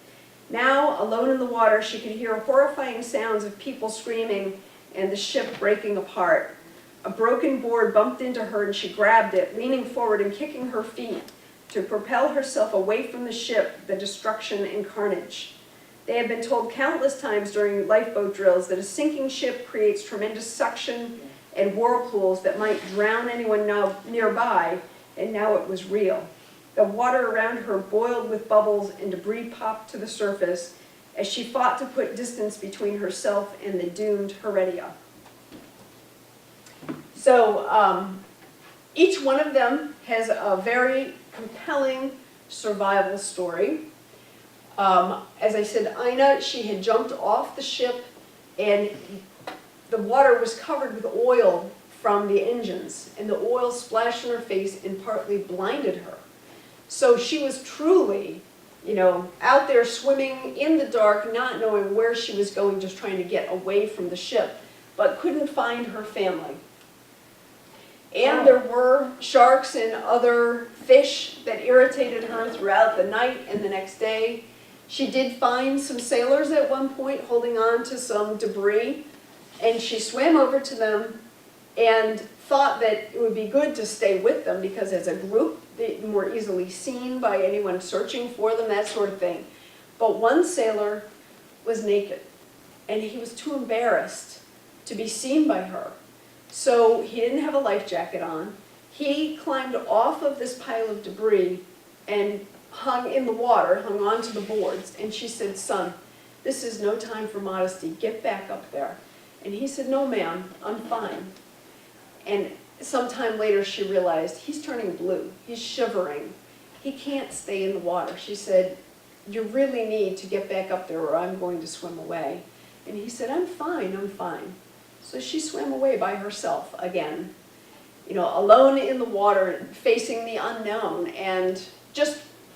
S2: Now, alone in the water, she could hear horrifying sounds of people screaming and the ship breaking apart. A broken board bumped into her and she grabbed it, leaning forward and kicking her feet to propel herself away from the ship, the destruction and carnage. They had been told countless times during lifeboat drills that a sinking ship creates tremendous suction and whirlpools that might drown anyone nearby, and now it was real. The water around her boiled with bubbles and debris popped to the surface as she fought to put distance between herself and the doomed Heredia. So each one of them has a very compelling survival story. As I said, Ina, she had jumped off the ship and the water was covered with oil from the engines, and the oil splashed in her face and partly blinded her. So she was truly, out there swimming in the dark, not knowing where she was going, just trying to get away from the ship, but couldn't find her family. And there were sharks and other fish that irritated her throughout the night and the next day. She did find some sailors at one point holding on to some debris, and she swam over to them and thought that it would be good to stay with them because as a group, they're more easily seen by anyone searching for them, that sort of thing. But one sailor was naked, and he was too embarrassed to be seen by her. So he didn't have a life jacket on. He climbed off of this pile of debris and hung in the water, hung onto the boards, and she said, "Son, this is no time for modesty, get back up there." And he said, "No, ma'am, I'm fine." And sometime later she realized he's turning blue, he's shivering, he can't stay in the water. She said, "You really need to get back up there or I'm going to swim away." And he said, I'm fine. So she swam away by herself again, alone in the water, facing the unknown, and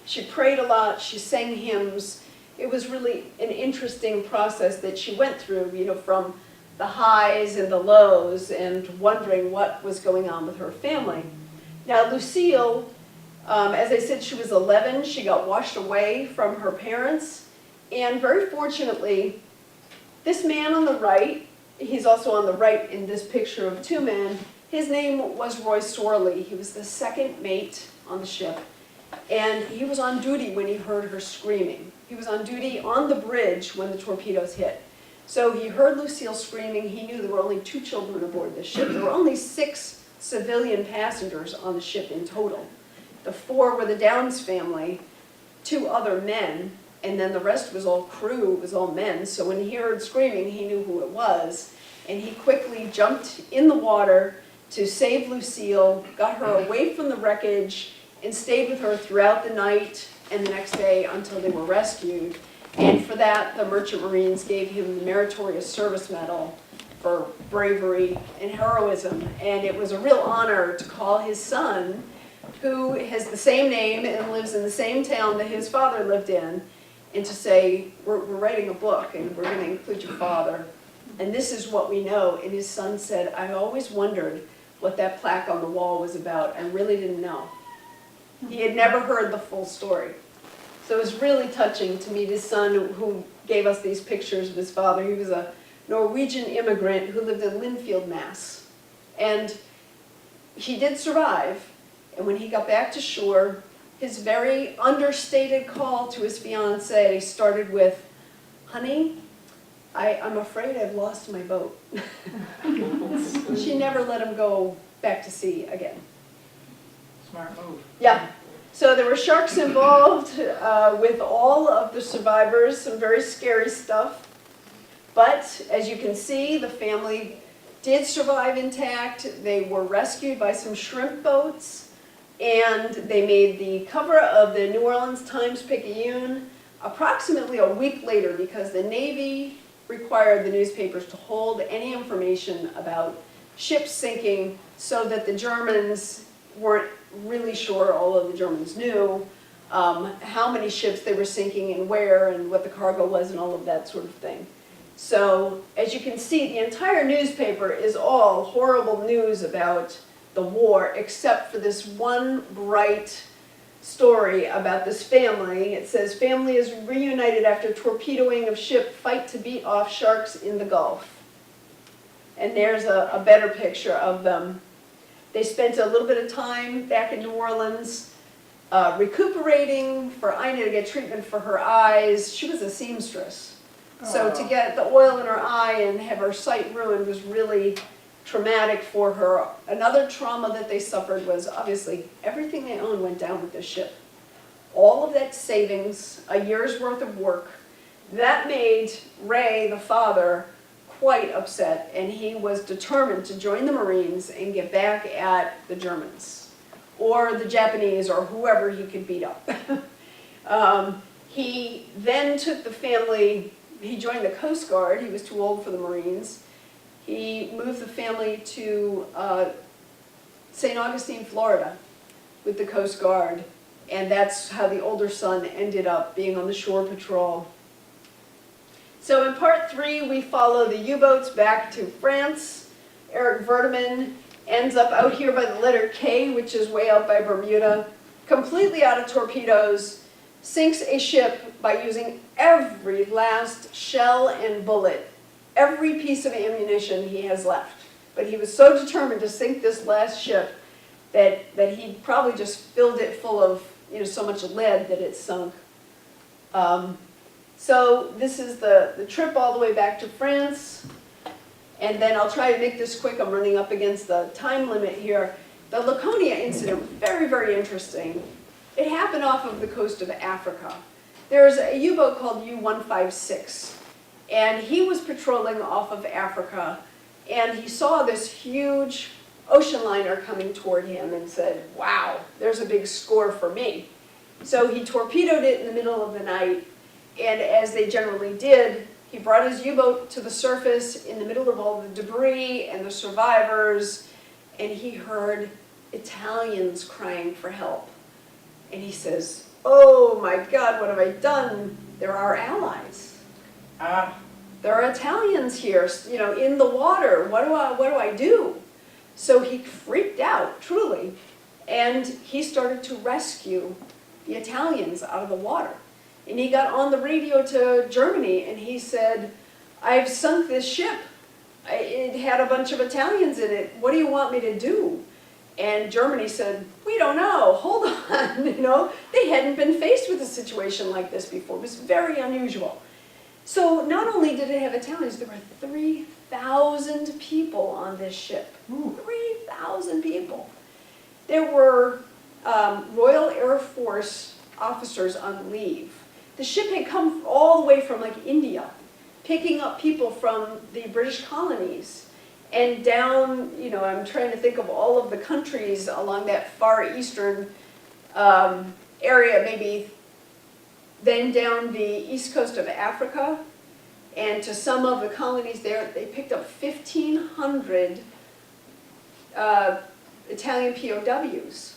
S2: she prayed a lot, she sang hymns. It was really an interesting process that she went through, from the highs and the lows and wondering what was going on with her family. Now Lucille, as I said, she was 11. She got washed away from her parents. And very fortunately, this man on the right, he's also on the right in this picture of two men, his name was Roy Sorley. He was the second mate on the ship. And he was on duty when he heard her screaming. He was on duty on the bridge when the torpedoes hit. So he heard Lucille screaming. He knew there were only 2 children aboard the ship. There were only 6 civilian passengers on the ship in total. The 4 were the Downs family, 2 other men, and then the rest was all crew, it was all men. So when he heard screaming, he knew who it was. And he quickly jumped in the water to save Lucille, got her away from the wreckage, and stayed with her throughout the night and the next day until they were rescued. And for that, the Merchant Marines gave him the Meritorious Service Medal for bravery and heroism. And it was a real honor to call his son, who has the same name and lives in the same town that his father lived in, and to say, we're writing a book and we're going to include your father. And this is what we know. And his son said, I always wondered what that plaque on the wall was about. I really didn't know. He had never heard the full story. So it was really touching to meet his son, who gave us these pictures of his father. He was a Norwegian immigrant who lived in Linfield, Mass. And he did survive. And when he got back to shore, his very understated call to his fiancée started with, "Honey, I'm afraid I've lost my boat." She never let him go back to sea again.
S3: Smart move.
S2: Yeah. So there were sharks involved with all of the survivors, some very scary stuff. But as you can see, the family did survive intact. They were rescued by some shrimp boats, and they made the cover of the New Orleans Times-Picayune approximately a week later because the Navy required the newspapers to hold any information about ships sinking so that the Germans weren't really sure, although the Germans knew, how many ships they were sinking and where and what the cargo was and all of that sort of thing. So as you can see, the entire newspaper is all horrible news about the war, except for this one bright story about this family. It says, family is reunited after torpedoing of ship, fight to beat off sharks in the Gulf. And there's a better picture of them. They spent a little bit of time back in New Orleans recuperating, for Ina to get treatment for her eyes. She was a seamstress. So to get the oil in her eye and have her sight ruined was really traumatic for her. Another trauma that they suffered was obviously everything they owned went down with this ship. All of that savings, a year's worth of work, that made Ray, the father, quite upset, and he was determined to join the Marines and get back at the Germans, or the Japanese, or whoever he could beat up. He then took the family, he joined the Coast Guard, he was too old for the Marines. He moved the family to St. Augustine, Florida, with the Coast Guard, and that's how the older son ended up being on the shore patrol. So in part 3, we follow the U-boats back to France. Eric Verdeman ends up out here by the letter K, which is way out by Bermuda, completely out of torpedoes, sinks a ship by using every last shell and bullet, every piece of ammunition he has left. But he was so determined to sink this last ship that he probably just filled it full of, so much lead that it sunk. So this is the trip all the way back to France. And then I'll try to make this quick. I'm running up against the time limit here. The Laconia incident, very, very interesting. It happened off of the coast of Africa. There's a U-boat called U-156, and he was patrolling off of Africa, and he saw this huge ocean liner coming toward him and said, wow, there's a big score for me. So he torpedoed it in the middle of the night, and as they generally did, he brought his U-boat to the surface in the middle of all the debris and the survivors, and he heard Italians crying for help. And he says, oh my God, what have I done? They're our allies. There are Italians here, in the water. What do I do? So he freaked out, truly, and he started to rescue the Italians out of the water. And he got on the radio to Germany, and he said, I've sunk this ship. It had a bunch of Italians in it. What do you want me to do? And Germany said, we don't know, hold on, They hadn't been faced with a situation like this before. It was very unusual. So not only did it have Italians, there were 3,000 people on this ship. 3,000 people. There were Royal Air Force officers on leave. The ship had come all the way from India, picking up people from the British colonies. And down, I'm trying to think of all of the countries along that far eastern area, maybe then down the east coast of Africa, and to some of the colonies there, they picked up 1,500 Italian POWs,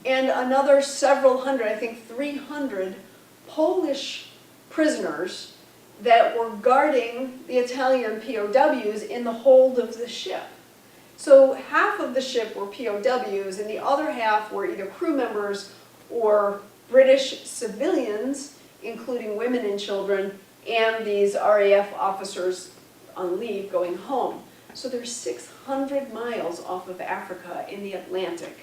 S2: and another several hundred, I think 300 Polish prisoners that were guarding the Italian POWs in the hold of the ship. So half of the ship were POWs, and the other half were either crew members or British civilians, including women and children, and these RAF officers on leave going home. So they're 600 miles off of Africa in the Atlantic.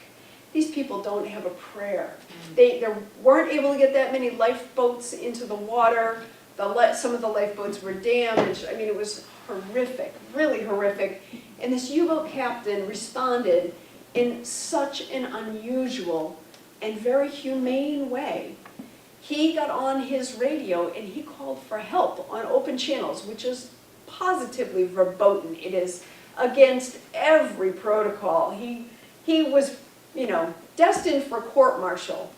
S2: These people don't have a prayer. They weren't able to get that many lifeboats into the water. Some of the lifeboats were damaged. I mean, it was horrific, really horrific. And this U-boat captain responded in such an unusual and very humane way. He got on his radio and he called for help on open channels, which is positively verboten. It is against every protocol. He was, destined for court-martial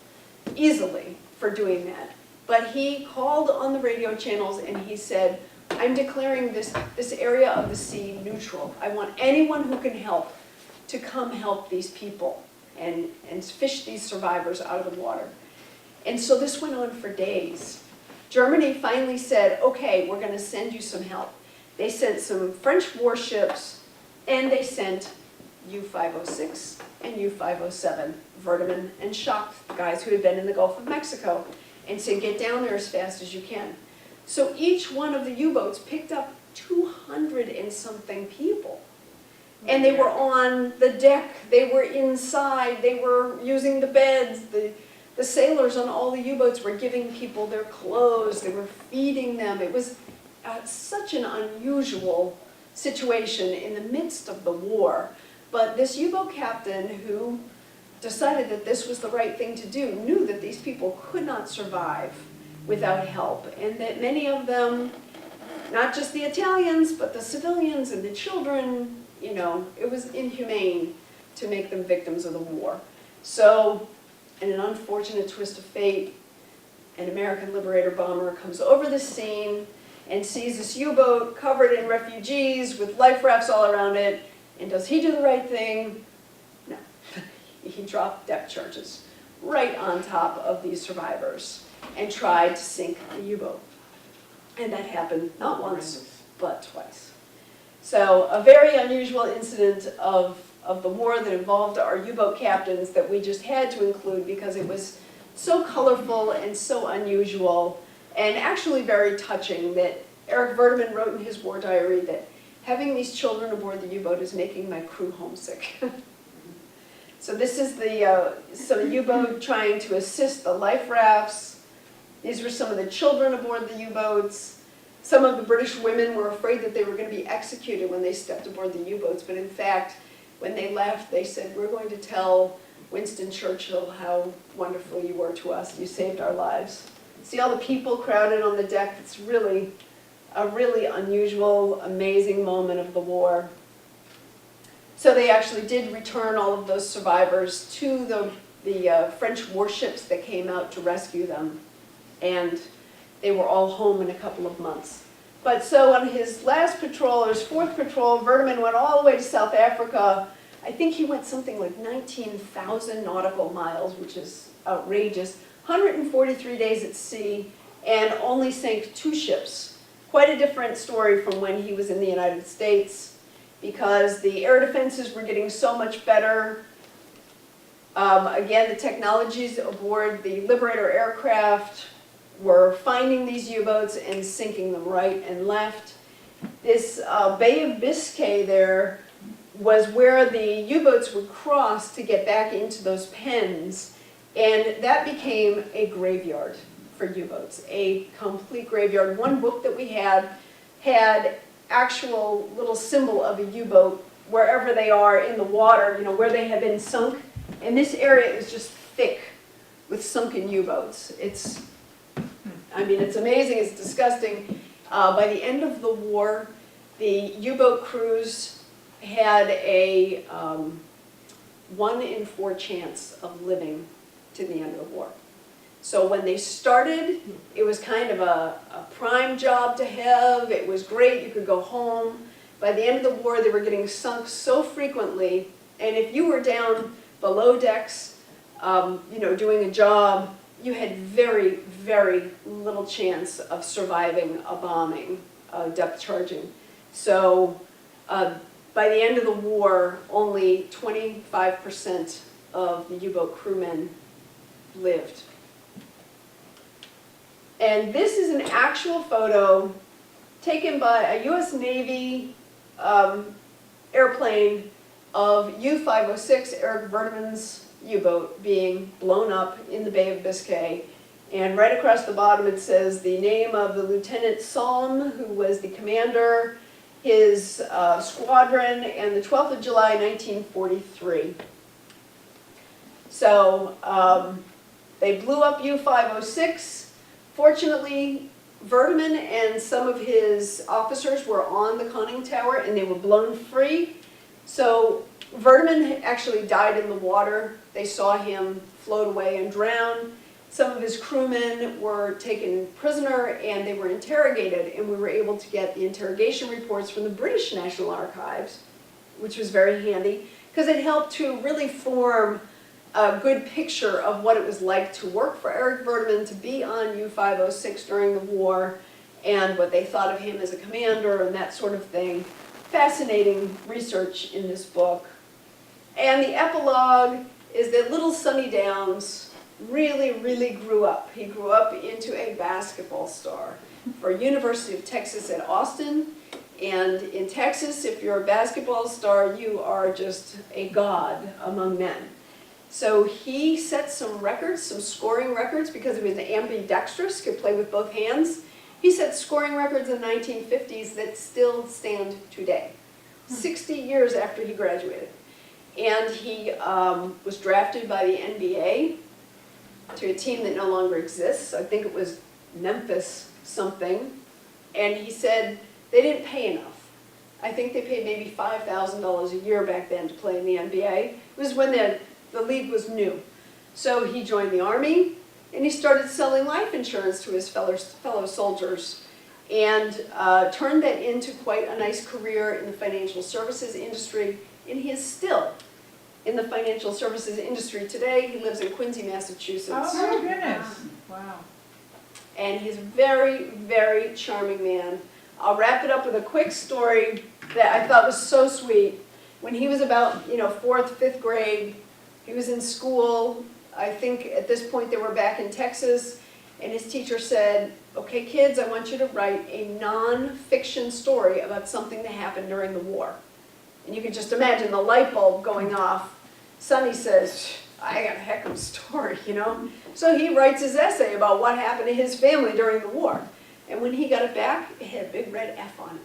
S2: easily for doing that. But he called on the radio channels and he said, I'm declaring this area of the sea neutral. I want anyone who can help to come help these people and fish these survivors out of the water. And so this went on for days. Germany finally said, okay, we're going to send you some help. They sent some French warships, and they sent U-506 and U-507, Verdeman, and shocked the guys who had been in the Gulf of Mexico, and said, get down there as fast as you can. So each one of the U-boats picked up 200 and something people. And they were on the deck, they were inside, they were using the beds. The sailors on all the U-boats were giving people their clothes, they were feeding them. It was such an unusual situation in the midst of the war. But this U-boat captain who decided that this was the right thing to do knew that these people could not survive without help, and that many of them not just the Italians, but the civilians and the children. You know, it was inhumane to make them victims of the war. So, in an unfortunate twist of fate, an American Liberator bomber comes over the scene and sees this U-boat covered in refugees with life rafts all around it. And does he do the right thing? No. He dropped depth charges right on top of these survivors and tried to sink the U-boat. And that happened not once, but twice. So a very unusual incident of the war that involved our U-boat captains that we just had to include because it was so colorful and so unusual and actually very touching that Eric Verdeman wrote in his war diary that having these children aboard the U-boat is making my crew homesick. So this is the U-boat trying to assist the life rafts. These were some of the children aboard the U-boats. Some of the British women were afraid that they were going to be executed when they stepped aboard the U-boats, but in fact, when they left, they said, "We're going to tell Winston Churchill how wonderful you were to us. You saved our lives." See all the people crowded on the deck? It's really a really unusual, amazing moment of the war. So they actually did return all of those survivors to the French warships that came out to rescue them. And they were all home in a couple of months. But so on his last patrol, or his fourth patrol, Verdeman went all the way to South Africa. I think he went something like 19,000 nautical miles, which is outrageous. 143 days at sea, and only sank 2 ships. Quite a different story from when he was in the United States, because the air defenses were getting so much better. Again, the technologies aboard the Liberator aircraft were finding these U-boats and sinking them right and left. This Bay of Biscay there was where the U-boats would cross to get back into those pens, and that became a graveyard for U-boats, a complete graveyard. One book that we had actual little symbol of a U-boat wherever they are in the water, you know, where they have been sunk, and this area is just thick with sunken U-boats. I mean, it's amazing, it's disgusting. By the end of the war, the U-boat crews had a 1 in 4 chance of living to the end of the war. So when they started, it was kind of a prime job to have. It was great, you could go home. By the end of the war, they were getting sunk so frequently, and if you were down below decks, you know, doing a job, you had very, very little chance of surviving a bombing, depth charging. So by the end of the war, only 25% of the U-boat crewmen lived. And this is an actual photo taken by a US Navy airplane of U-506, Eric Verdeman's U-boat, being blown up in the Bay of Biscay. And right across the bottom it says the name of the Lieutenant Salm, who was the commander, his squadron, and the 12th of July, 1943. So they blew up U-506. Fortunately, Verdeman and some of his officers were on the conning tower and they were blown free. So Verdeman actually died in the water. They saw him float away and drown. Some of his crewmen were taken prisoner and they were interrogated, and we were able to get the interrogation reports from the British National Archives, which was very handy because it helped to really form a good picture of what it was like to work for Eric Verdeman, to be on U-506 during the war, and what they thought of him as a commander and that sort of thing. Fascinating research in this book. And the epilogue is that little Sonny Downs really, really grew up. He grew up into a basketball star for University of Texas at Austin. And in Texas, if you're a basketball star, you are just a god among men. So he set some records, some scoring records, because he was ambidextrous, could play with both hands. He set scoring records in the 1950s that still stand today, 60 years after he graduated. And he was drafted by the NBA to a team that no longer exists. I think it was Memphis something. And he said they didn't pay enough. I think they paid maybe $5,000 a year back then to play in the NBA. It was when the league was new. So he joined the Army, and he started selling life insurance to his fellow soldiers, and turned that into quite a nice career in the financial services industry, and he is still in the financial services industry today. He lives in Quincy, Massachusetts.
S3: Oh, my goodness. Wow.
S2: And he's a very, very charming man. I'll wrap it up with a quick story that I thought was so sweet. When he was about, 4th, 5th grade, he was in school. I think at this point they were back in Texas, and his teacher said, okay, kids, I want you to write a non-fiction story about something that happened during the war. And you can just imagine the light bulb going off. Sonny says, I got a heck of a story, So he writes his essay about what happened to his family during the war. And when he got it back, it had a big red F on it.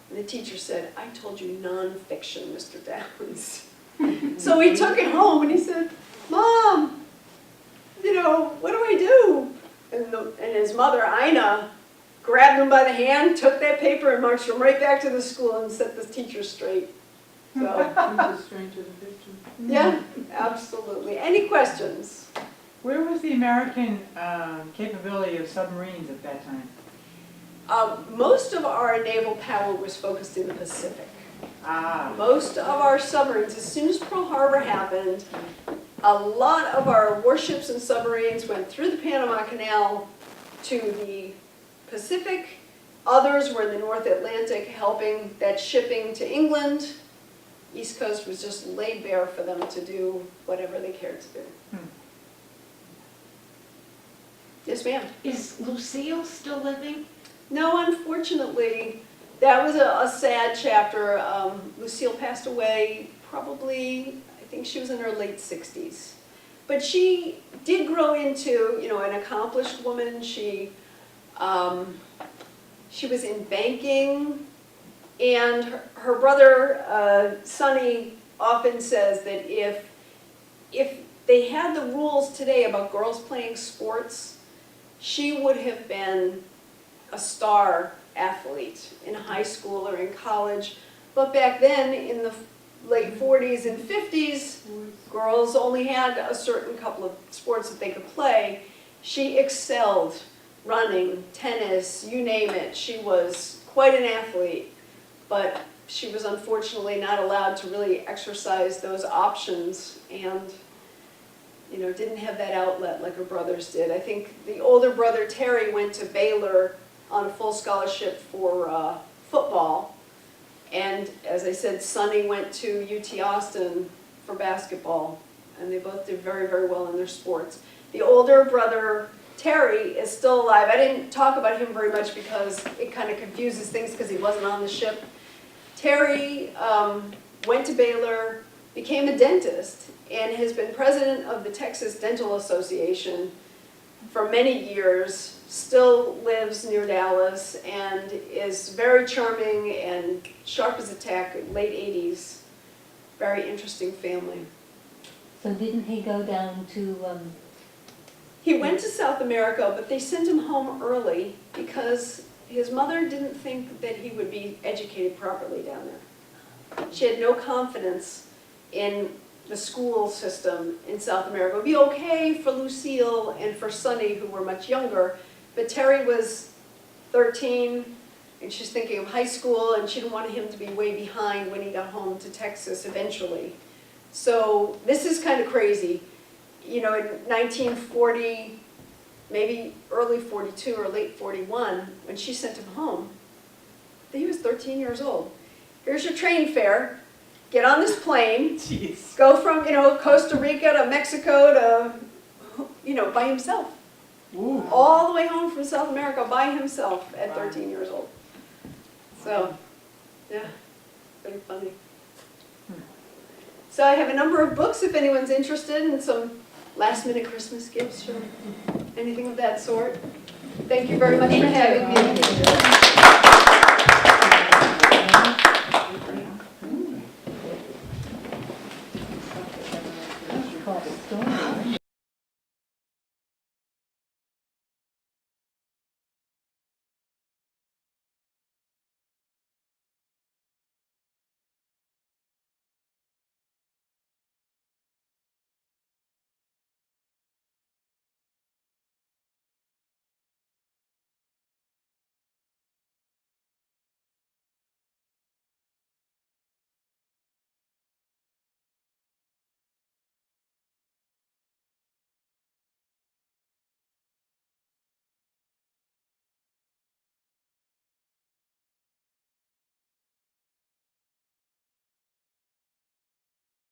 S2: And the teacher said, I told you non-fiction, Mr. Downs. So he took it home and he said, Mom, what do I do? And his mother, Ina, grabbed him by the hand, took that paper and marched him right back to the school and set the teacher straight. So,
S3: He's a stranger to victory.
S2: yeah, absolutely. Any questions?
S3: Where was the American capability of submarines at that time?
S2: Most of our naval power was focused in the Pacific.
S3: Ah.
S2: Most of our submarines, as soon as Pearl Harbor happened, a lot of our warships and submarines went through the Panama Canal to the Pacific. Others were in the North Atlantic helping that shipping to England. East Coast was just laid bare for them to do whatever they cared to do. Yes, ma'am?
S4: Is Lucille still living?
S2: No, unfortunately, that was a sad chapter. Lucille passed away probably, I think she was in her late 60s. But she did grow into, an accomplished woman. She was in banking, and her brother, Sonny, often says that if they had the rules today about girls playing sports, she would have been a star athlete in high school or in college. But back then, in the late 40s and 50s, girls only had a certain couple of sports that they could play. She excelled running, tennis, you name it. She was quite an athlete, but she was unfortunately not allowed to really exercise those options, and didn't have that outlet like her brothers did. I think the older brother, Terry, went to Baylor on a full scholarship for football. And as I said, Sonny went to UT Austin for basketball, and they both did very, very well in their sports. The older brother, Terry, is still alive. I didn't talk about him very much because it kind of confuses things because he wasn't on the ship. Terry went to Baylor, became a dentist, and has been president of the Texas Dental Association for many years, still lives near Dallas, and is very charming and sharp as a tack, late 80s. Very interesting family.
S5: So didn't he go down to,
S2: He went to South America, but they sent him home early because his mother didn't think that he would be educated properly down there. She had no confidence in the school system in South America. It would be okay for Lucille and for Sonny, who were much younger, but Terry was 13, and she's thinking of high school, and she didn't want him to be way behind when he got home to Texas eventually. So this is kind of crazy. In 1940, maybe early 42 or late 41, when she sent him home, he was 13 years old. Here's your train fare. Get on this plane.
S3: Jeez.
S2: Go from, Costa Rica to Mexico to, by himself.
S3: Ooh.
S2: All the way home from South America by himself at 13 years old. So, yeah, pretty funny. So I have a number of books if anyone's interested, and some last-minute Christmas gifts or anything of that sort. Thank you very much for having me.